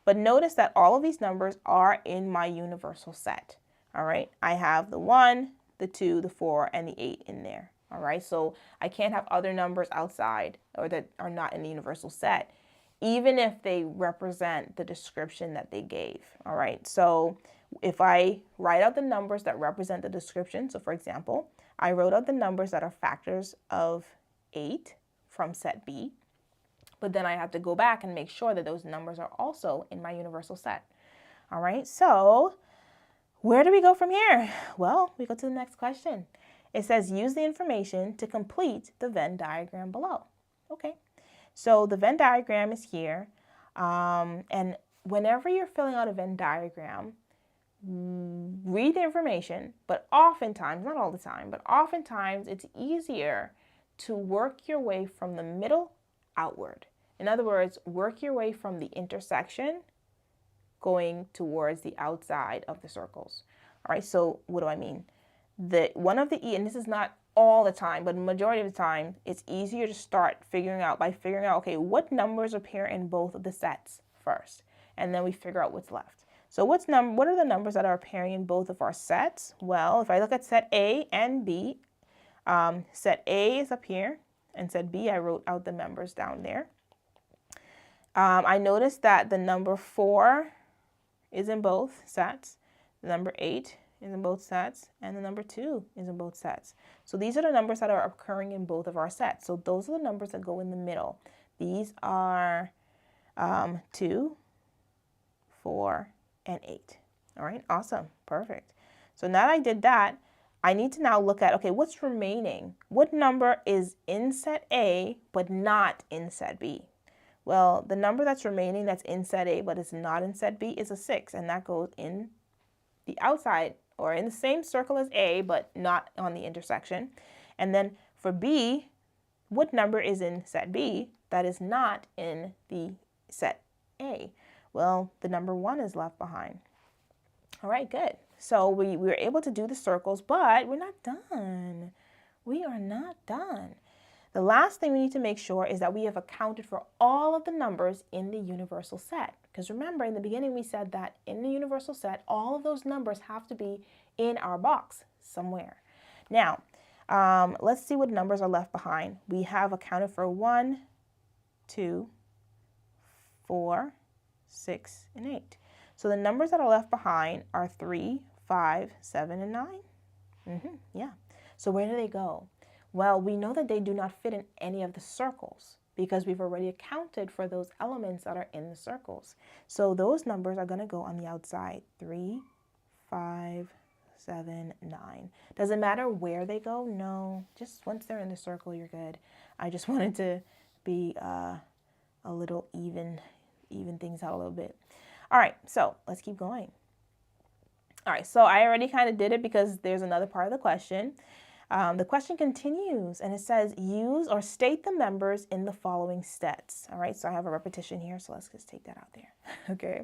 But notice that all of these numbers are in my universal set, all right? I have the 1, the 2, the 4, and the 8 in there. All right, so I can't have other numbers outside or that are not in the universal set, even if they represent the description that they gave. All right, so If I write out the numbers that represent the description, so for example, I wrote out the numbers that are factors of 8 from set B, but then I have to go back and make sure that those numbers are also in my universal set. All right, so where do we go from here? Well, we go to the next question. It says use the information to complete the Venn diagram below. Okay, so the Venn diagram is here, and whenever you're filling out a Venn diagram, read the information, but oftentimes, not all the time, but oftentimes it's easier to work your way from the middle outward. In other words, work your way from the intersection going towards the outside of the circles. All right, so what do I mean? And this is not all the time, but the majority of the time, it's easier to start figuring out, okay, what numbers appear in both of the sets first, and then we figure out what's left. So what are the numbers that are appearing in both of our sets? Well, if I look at set A and B, set A is up here, and set B, I wrote out the numbers down there. I noticed that the number 4 is in both sets, the number 8 is in both sets, and the number 2 is in both sets. So these are the numbers that are occurring in both of our sets. So those are the numbers that go in the middle. These are 2, 4, and 8. All right, awesome, perfect. So now that I did that, I need to now look at, okay, what's remaining? What number is in set A but not in set B? Well, the number that's remaining that's in set A but is not in set B is a 6, and that goes in the outside or in the same circle as A but not on the intersection. And then for B, what number is in set B that is not in the set A? Well, the number 1 is left behind. All right, good. So we were able to do the circles, but we're not done. We are not done. The last thing we need to make sure is that we have accounted for all of the numbers in the universal set. Because remember, in the beginning we said that in the universal set, all of those numbers have to be in our box somewhere. Now, let's see what numbers are left behind. We have accounted for 1, 2, 4, 6, and 8. So the numbers that are left behind are 3, 5, 7, and 9. Yeah. So where do they go? Well, we know that they do not fit in any of the circles because we've already accounted for those elements that are in the circles. So those numbers are going to go on the outside. 3, 5, 7, 9. Does it matter where they go? No. Just once they're in the circle, you're good. I just wanted to be a little even things out a little bit. All right, so let's keep going. All right, so I already kind of did it because there's another part of the question. The question continues, and it says, use or state the members in the following sets. All right, so I have a repetition here, so let's just take that out there. Okay.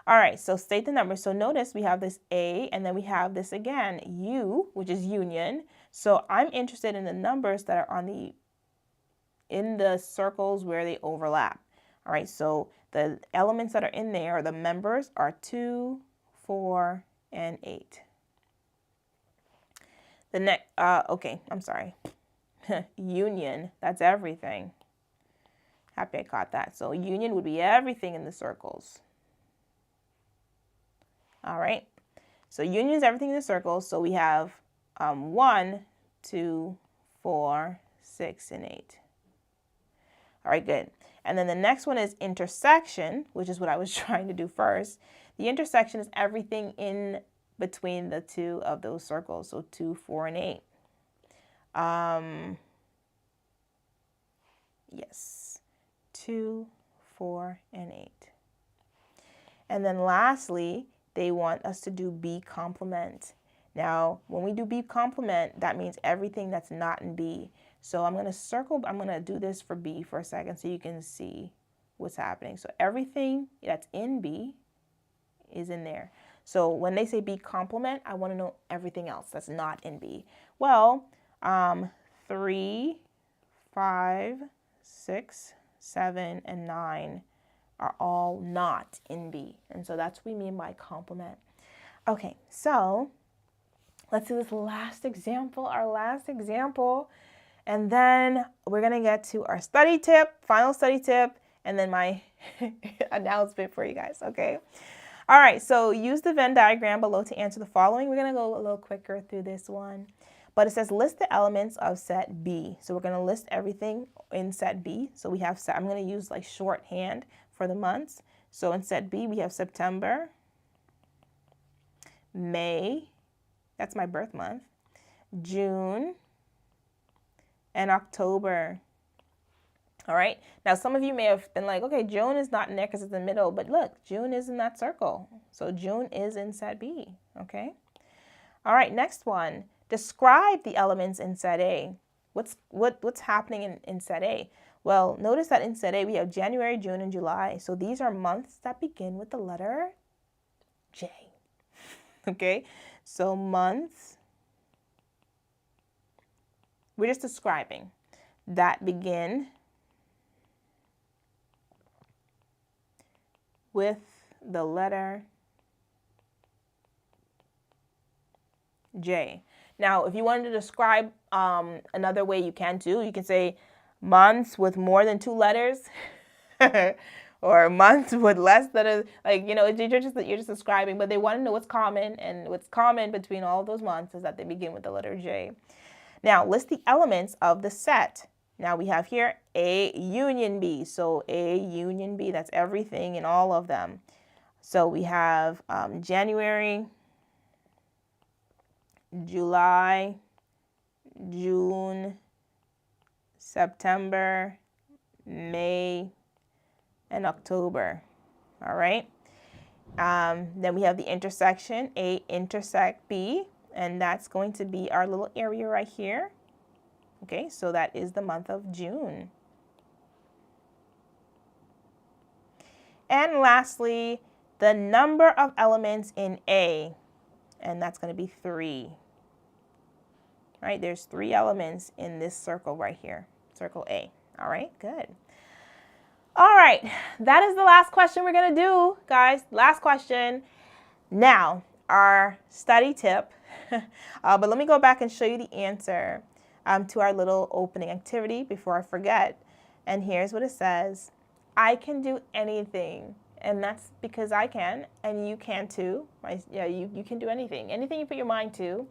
All right, so state the numbers. So notice we have this A, and then we have this again, U, which is union. So I'm interested in the numbers that are in the circles where they overlap. All right, so the elements that are in there, or the members, are 2, 4, and 8. The next, okay, I'm sorry. Union, that's everything. Happy I caught that. So union would be everything in the circles. All right, so union is everything in the circles. So we have 1, 2, 4, 6, and 8. All right, good. And then the next one is intersection, which is what I was trying to do first. The intersection is everything in between the two of those circles, so 2, 4, and 8. Yes, 2, 4, and 8. And then lastly, they want us to do B complement. Now, when we do B complement, that means everything that's not in B. So I'm going to do this for B for a second so you can see what's happening. So everything that's in B is in there. So when they say B complement, I want to know everything else that's not in B. Well, 3, 5, 6, 7, and 9 are all not in B. And so that's what we mean by complement. Okay, so let's do this last example, our last example. And then we're going to get to our study tip, final study tip, and then my announcement for you guys, okay? All right, so use the Venn diagram below to answer the following. We're going to go a little quicker through this one. But it says list the elements of set B. So we're going to list everything in set B. So we have, I'm going to use like shorthand for the months. So in set B, we have September, May, that's my birth month, June, and October. All right, now some of you may have been like, okay, June is not in there because it's in the middle, but look, June is in that circle. So June is in set B, okay? All right, next one, describe the elements in set A. What's happening in set A? Well, notice that in set A we have January, June, and July. So these are months that begin with the letter J, okay? So months, we're just describing, that begin with the letter J. Now, if you wanted to describe another way, you can too. You can say months with more than 2 letters, or months with less than you're just describing. But they want to know what's common, and what's common between all of those months is that they begin with the letter J. Now, list the elements of the set. Now we have here A union B. So A union B, that's everything in all of them. So we have January, July, June, September, May, and October. All right. Then we have the intersection, A intersect B, and that's going to be our little area right here. Okay, so that is the month of June. And lastly, the number of elements in A, and that's going to be 3. Right, there's 3 elements in this circle right here, circle A. All right, good. All right, that is the last question we're going to do, guys. Last question. Now, our study tip, but let me go back and show you the answer to our little opening activity before I forget. And here's what it says. I can do anything. And that's because I can, and you can too. You can do anything. Anything you put your mind to,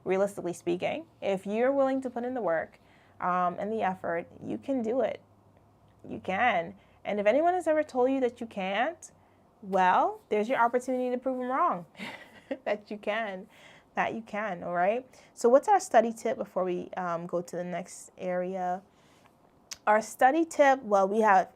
realistically speaking. If you're willing to put in the work and the effort, you can do it. You can. And if anyone has ever told you that you can't, well, there's your opportunity to prove them wrong. That you can. All right? So what's our study tip before we go to the next area? Our study tip, well, we have,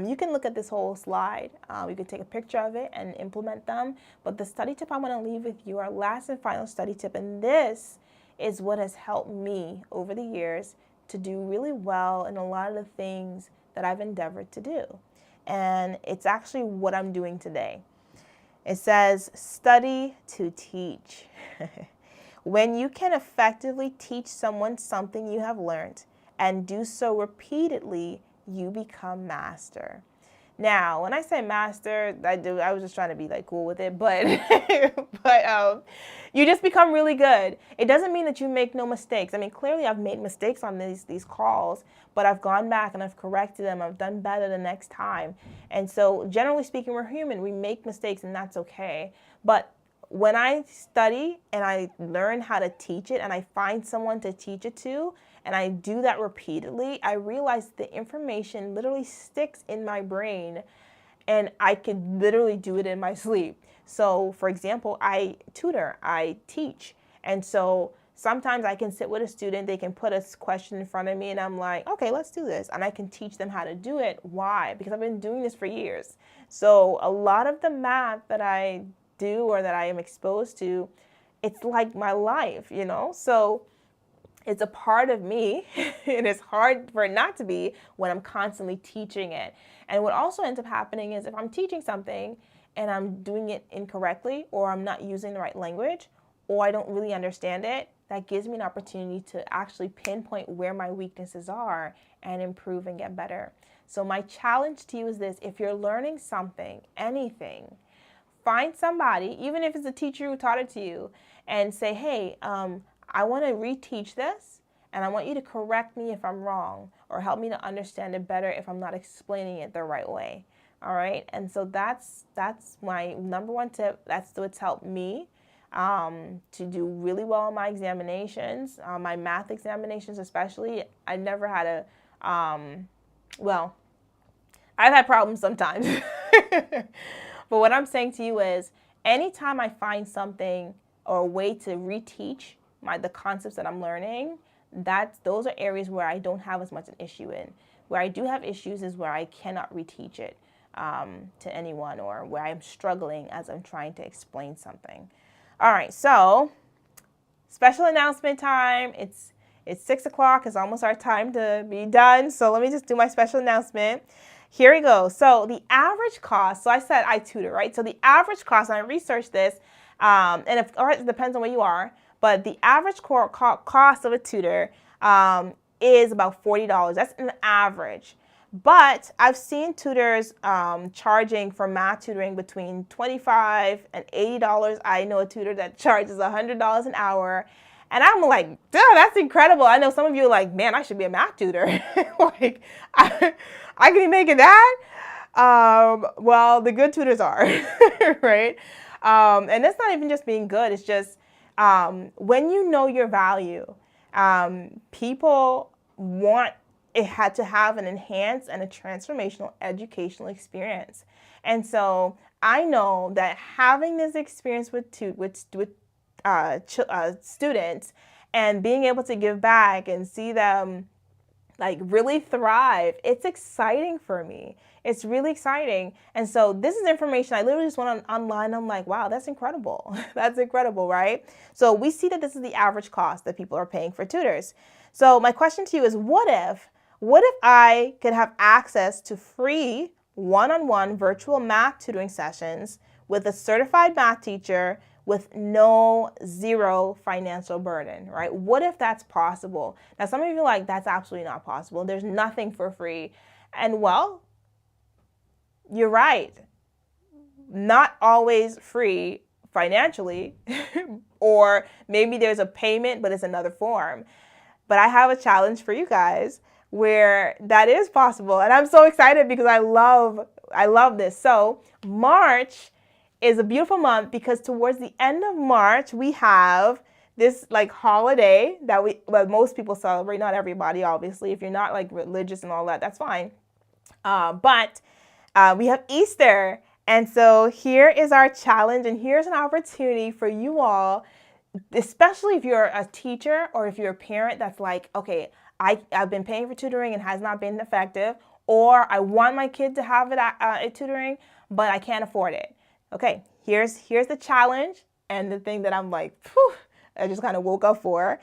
you can look at this whole slide. You could take a picture of it and implement them. But the study tip I'm going to leave with you, our last and final study tip, and this is what has helped me over the years to do really well in a lot of the things that I've endeavored to do. And it's actually what I'm doing today. It says, study to teach. When you can effectively teach someone something you have learned and do so repeatedly, you become master. Now, when I say master, I was just trying to be like cool with it, but you just become really good. It doesn't mean that you make no mistakes. I mean, clearly I've made mistakes on these calls, but I've gone back and I've corrected them. I've done better the next time. And so generally speaking, we're human. We make mistakes and that's okay. But when I study and I learn how to teach it and I find someone to teach it to, and I do that repeatedly, I realize the information literally sticks in my brain and I could literally do it in my sleep. So for example, I tutor, I teach. And so sometimes I can sit with a student, they can put a question in front of me and I'm like, okay, let's do this. And I can teach them how to do it. Why? Because I've been doing this for years. So a lot of the math that I do or that I am exposed to, it's like my life, you know? So it's a part of me, and it's hard for it not to be when I'm constantly teaching it. And what also ends up happening is if I'm teaching something and I'm doing it incorrectly, or I'm not using the right language, or I don't really understand it, that gives me an opportunity to actually pinpoint where my weaknesses are and improve and get better. So my challenge to you is this: if you're learning something, anything, find somebody, even if it's a teacher who taught it to you, and say, hey, I want to reteach this, and I want you to correct me if I'm wrong, or help me to understand it better if I'm not explaining it the right way. All right, and so that's my number one tip. That's what's helped me to do really well in my examinations, my math examinations especially. I never had well, I've had problems sometimes. But what I'm saying to you is anytime I find something or a way to reteach the concepts that I'm learning, those are areas where I don't have as much an issue in. Where I do have issues is where I cannot reteach it to anyone, or where I'm struggling as I'm trying to explain something. All right, so special announcement time. It's 6 o'clock. It's almost our time to be done. So let me just do my special announcement. Here we go. So the average cost, so I said I tutor, right? So the average cost, and I researched this, and it depends on where you are, but the average cost of a tutor is about $40. That's an average. But I've seen tutors charging for math tutoring between $25 and $80. I know a tutor that charges $100 an hour. And I'm like, duh, that's incredible. I know some of you are like, man, I should be a math tutor. Like, I can be making that? Well, the good tutors are, right? And that's not even just being good. It's just when you know your value, people want it had to have an enhanced and a transformational educational experience. And so I know that having this experience with students and being able to give back and see them like really thrive, it's exciting for me. It's really exciting. And so this is information I literally just went online. I'm like, wow, that's incredible. That's incredible, right? So we see that this is the average cost that people are paying for tutors. So my question to you is, what if I could have access to free one-on-one virtual math tutoring sessions with a certified math teacher with zero financial burden, right? What if that's possible? Now, some of you are like, that's absolutely not possible. There's nothing for free. And well, you're right. Not always free financially, or maybe there's a payment, but it's another form. But I have a challenge for you guys where that is possible. And I'm so excited because I love this. So March is a beautiful month because towards the end of March, we have this like holiday that most people celebrate, not everybody, obviously. If you're not like religious and all that, that's fine. But we have Easter. And so here is our challenge, and here's an opportunity for you all, especially if you're a teacher or if you're a parent that's like, okay, I've been paying for tutoring and has not been effective, or I want my kid to have it tutoring, but I can't afford it. Okay, here's the challenge and the thing that I'm like, whew, I just kind of woke up for.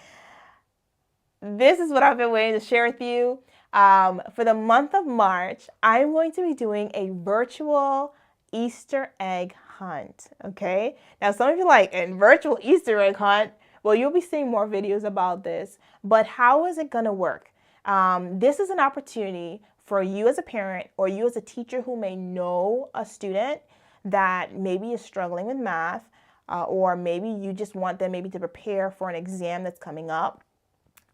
This is what I've been waiting to share with you. For the month of March, I'm going to be doing a virtual Easter egg hunt, okay? Now, some of you are like, a virtual Easter egg hunt? Well, you'll be seeing more videos about this, but how is it gonna work? This is an opportunity for you as a parent or you as a teacher who may know a student that maybe is struggling with math, or maybe you just want them maybe to prepare for an exam that's coming up.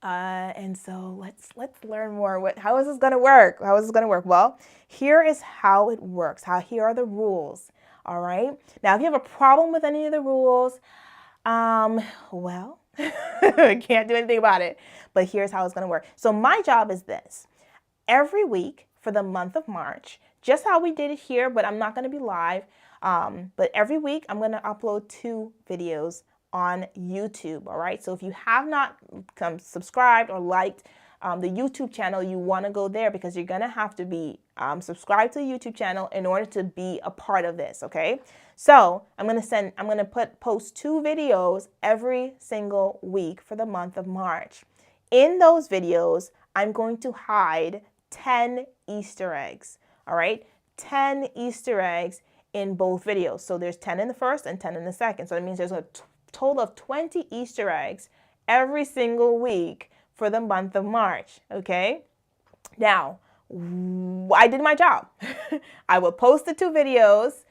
And so let's learn more. How is this gonna work? How is this gonna work? Well, here is how it works. Here are the rules. All right. Now, if you have a problem with any of the rules, well, I can't do anything about it. But here's how it's gonna work. So my job is this: every week for the month of March, just how we did it here, but I'm not gonna be live. But every week I'm gonna upload 2 videos on YouTube, all right? So if you have not subscribed or liked the YouTube channel, you want to go there because you're going to have to be subscribed to the YouTube channel in order to be a part of this, okay? So I'm going to post 2 videos every single week for the month of March. In those videos, I'm going to hide 10 Easter eggs, all right? 10 Easter eggs in both videos. So there's 10 in the first and 10 in the second. So that means there's a total of 20 Easter eggs every single week for the month of March, okay? Now, I did my job. I will post the 2 videos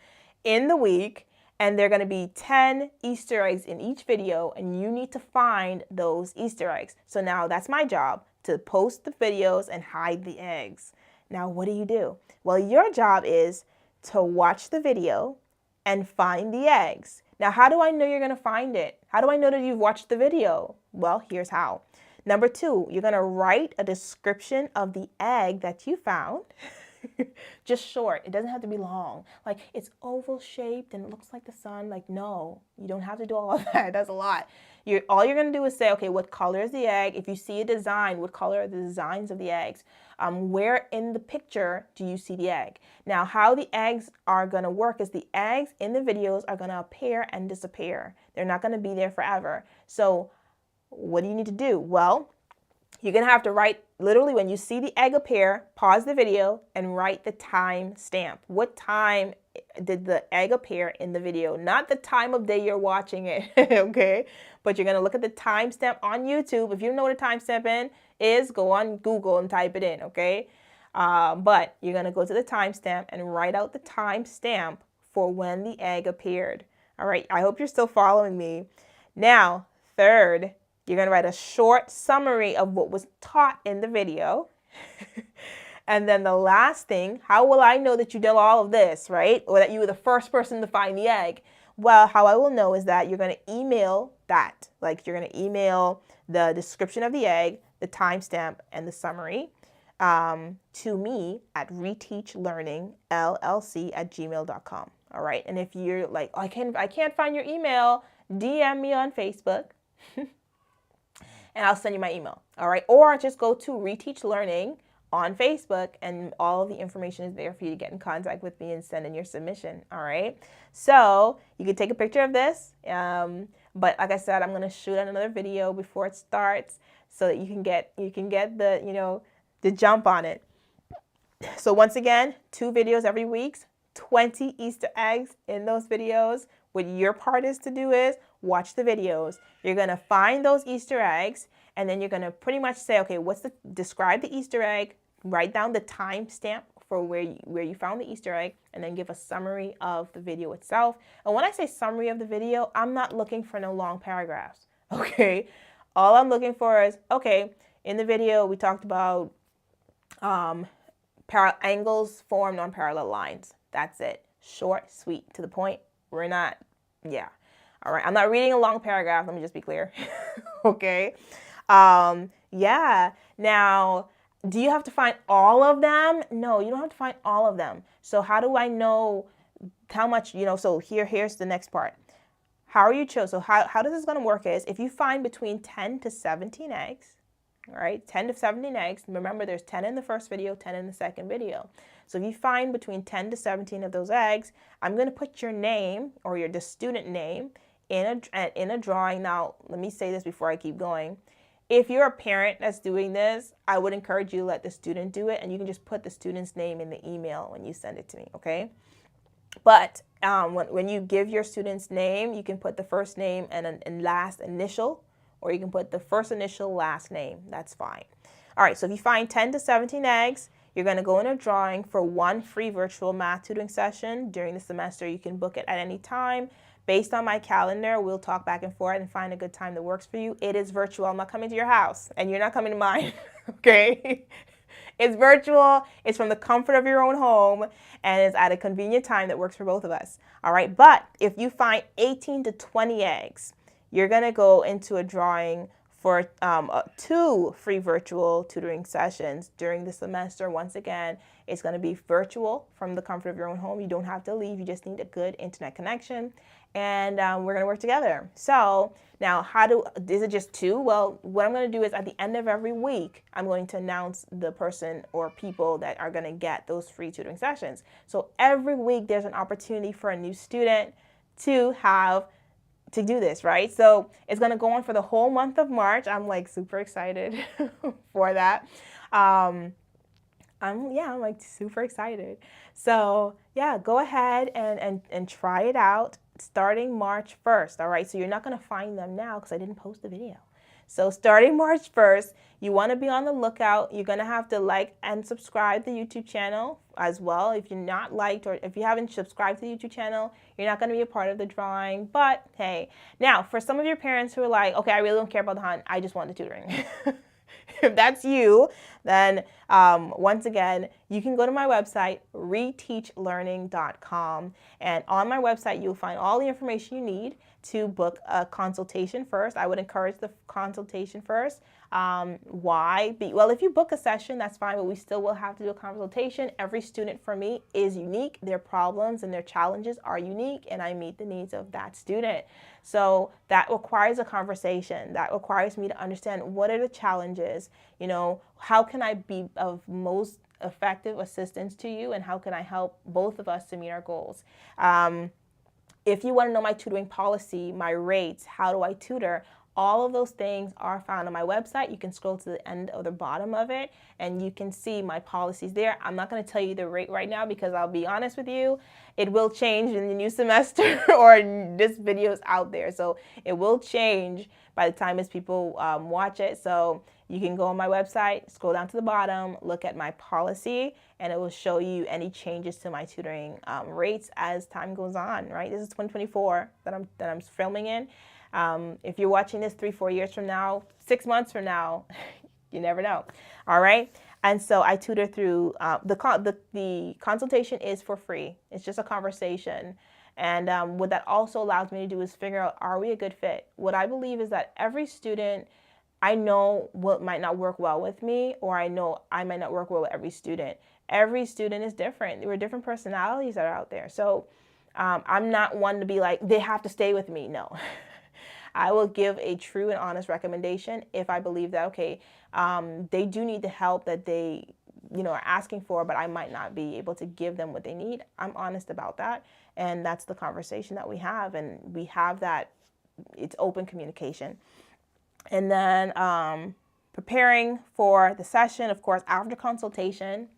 in the week, and they're gonna be 10 Easter eggs in each video, and you need to find those Easter eggs. So now that's my job, to post the videos and hide the eggs. Now, what do? Well, your job is to watch the video and find the eggs. Now, how do I know you're going to find it? How do I know that you've watched the video? Well, here's how. Number 2, you're going to write a description of the egg that you found. Just short. It doesn't have to be long. Like, it's oval shaped and it looks like the sun. Like, no, you don't have to do all of that. That's a lot. All you're going to do is say, okay, what color is the egg? If you see a design, what color are the designs of the eggs? Where in the picture do you see the egg? Now, how the eggs are going to work is the eggs in the videos are going to appear and disappear. They're not going to be there forever. So what do you need to do? Well, you're going to have to write, literally when you see the egg appear, pause the video and write the time stamp. What time did the egg appear in the video? Not the time of day you're watching it, okay? But you're going to look at the timestamp on YouTube. If you don't know what a timestamp is, go on Google and type it in, okay? But you're going to go to the timestamp and write out the timestamp for when the egg appeared. All right, I hope you're still following me. Now, third, you're going to write a short summary of what was taught in the video. And then the last thing, how will I know that you did all of this, right? Or that you were the first person to find the egg? Well, how I will know is that you're going to email that. Like, you're going to email the description of the egg, the timestamp, and the summary to me at reteachlearningllc@gmail.com. All right. And if you're like, oh, I can't find your email, DM me on Facebook. And I'll send you my email, all right? Or just go to Reteach Learning on Facebook and all of the information is there for you to get in contact with me and send in your submission, all right? So you can take a picture of this, but like I said, I'm gonna shoot another video before it starts so that you can get the, the jump on it. So once again, 2 videos every week, 20 Easter eggs in those videos. What your part is to do is watch the videos. You're going to find those Easter eggs, and then you're going to pretty much say, okay, describe the Easter egg, write down the timestamp for where you found the Easter egg, and then give a summary of the video itself. And when I say summary of the video, I'm not looking for no long paragraphs, okay? All I'm looking for is, okay, in the video we talked about angles formed on parallel lines. That's it. Short, sweet, to the point. We're not, yeah. All right, I'm not reading a long paragraph. Let me just be clear. Okay. Yeah. Now, do you have to find all of them? No, you don't have to find all of them. So how do I know how much, so here's the next part. How are you chosen? So how does this going to work is if you find between 10 to 17 eggs, all right, 10 to 17 eggs. Remember, there's 10 in the first video, 10 in the second video. So if you find between 10 to 17 of those eggs, I'm going to put your name or the student name in a drawing. Now, let me say this before I keep going. If you're a parent that's doing this, I would encourage you to let the student do it, and you can just put the student's name in the email when you send it to me, okay? But when you give your student's name, you can put the first name and last initial, or you can put the first initial, last name. That's fine. All right, so if you find 10 to 17 eggs, you're going to go in a drawing for 1 free virtual math tutoring session during the semester. You can book it at any time. Based on my calendar, we'll talk back and forth and find a good time that works for you. It is virtual. I'm not coming to your house, and you're not coming to mine, okay? It's virtual. It's from the comfort of your own home, and it's at a convenient time that works for both of us, all right? But if you find 18 to 20 eggs, you're going to go into a drawing for 2 free virtual tutoring sessions during the semester. Once again, it's going to be virtual from the comfort of your own home. You don't have to leave. You just need a good internet connection, and we're going to work together. So now, is it just 2? Well, what I'm going to do is at the end of every week, I'm going to announce the person or people that are going to get those free tutoring sessions. So every week, there's an opportunity for a new student to do this, right? So it's going to go on for the whole month of March. I'm like super excited for that. I'm like super excited. So yeah, go ahead and try it out starting March 1st. All right. So you're not going to find them now because I didn't post the video. So starting March 1st, you want to be on the lookout. You're going to have to like and subscribe to the YouTube channel as well. If you're not liked or if you haven't subscribed to the YouTube channel, you're not going to be a part of the drawing. But hey, now for some of your parents who are like, okay, I really don't care about the hunt. I just want the tutoring. If that's you, then once again, you can go to my website, reteachlearning.com. And on my website, you'll find all the information you need to book a consultation first. I would encourage the consultation first. Why? Well, if you book a session, that's fine, but we still will have to do a consultation. Every student for me is unique. Their problems and their challenges are unique, and I meet the needs of that student. So that requires a conversation. That requires me to understand what are the challenges, how can I be of most effective assistance to you, and how can I help both of us to meet our goals. If you want to know my tutoring policy, my rates, how do I tutor, all of those things are found on my website. You can scroll to the end or the bottom of it, and you can see my policies there. I'm not going to tell you the rate right now because I'll be honest with you, it will change in the new semester or this video is out there. So it will change by the time as people watch it. So you can go on my website, scroll down to the bottom, look at my policy, and it will show you any changes to my tutoring rates as time goes on, right? This is 2024 that I'm filming in. If you're watching this 3-4 years from now, 6 months from now, you never know. All right. And so I tutor through the consultation is for free. It's just a conversation. And what that also allows me to do is figure out, are we a good fit? What I believe is that every student, I know what might not work well with me, or I know I might not work well with every student. Every student is different. There are different personalities that are out there. So I'm not one to be like, they have to stay with me. No. I will give a true and honest recommendation if I believe that, okay, they do need the help that they, are asking for, but I might not be able to give them what they need. I'm honest about that. And that's the conversation that we have. And we have that, it's open communication. And then preparing for the session, of course, after consultation,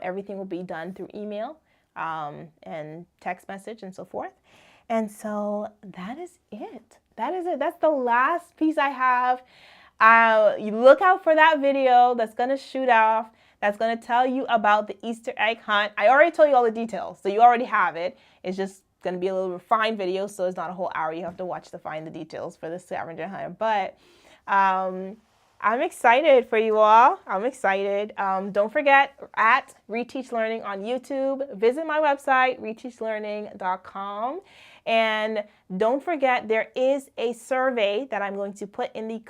everything will be done through email and text message and so forth. And so that is it. That is it. That's the last piece I have. You look out for that video that's going to shoot off. That's going to tell you about the Easter egg hunt. I already told you all the details, so you already have it. It's just going to be a little refined video, so it's not a whole hour you have to watch to find the details for the scavenger hunt. But I'm excited for you all. I'm excited. Don't forget, at Reteach Learning on YouTube. Visit my website, reteachlearning.com. And don't forget, there is a survey that I'm going to put in the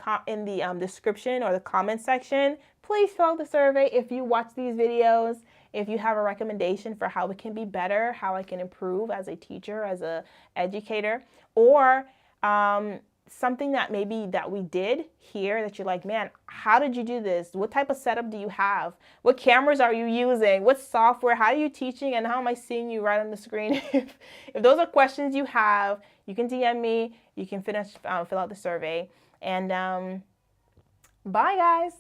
description or the comment section. Please fill out the survey if you watch these videos, if you have a recommendation for how it can be better, how I can improve as a teacher, as a educator, or something that maybe that we did here that you're like, man, how did you do this? What type of setup do you have? What cameras are you using? What software? How are you teaching? And how am I seeing you right on the screen? If those are questions you have, you can DM me. You can fill out the survey. And bye, guys.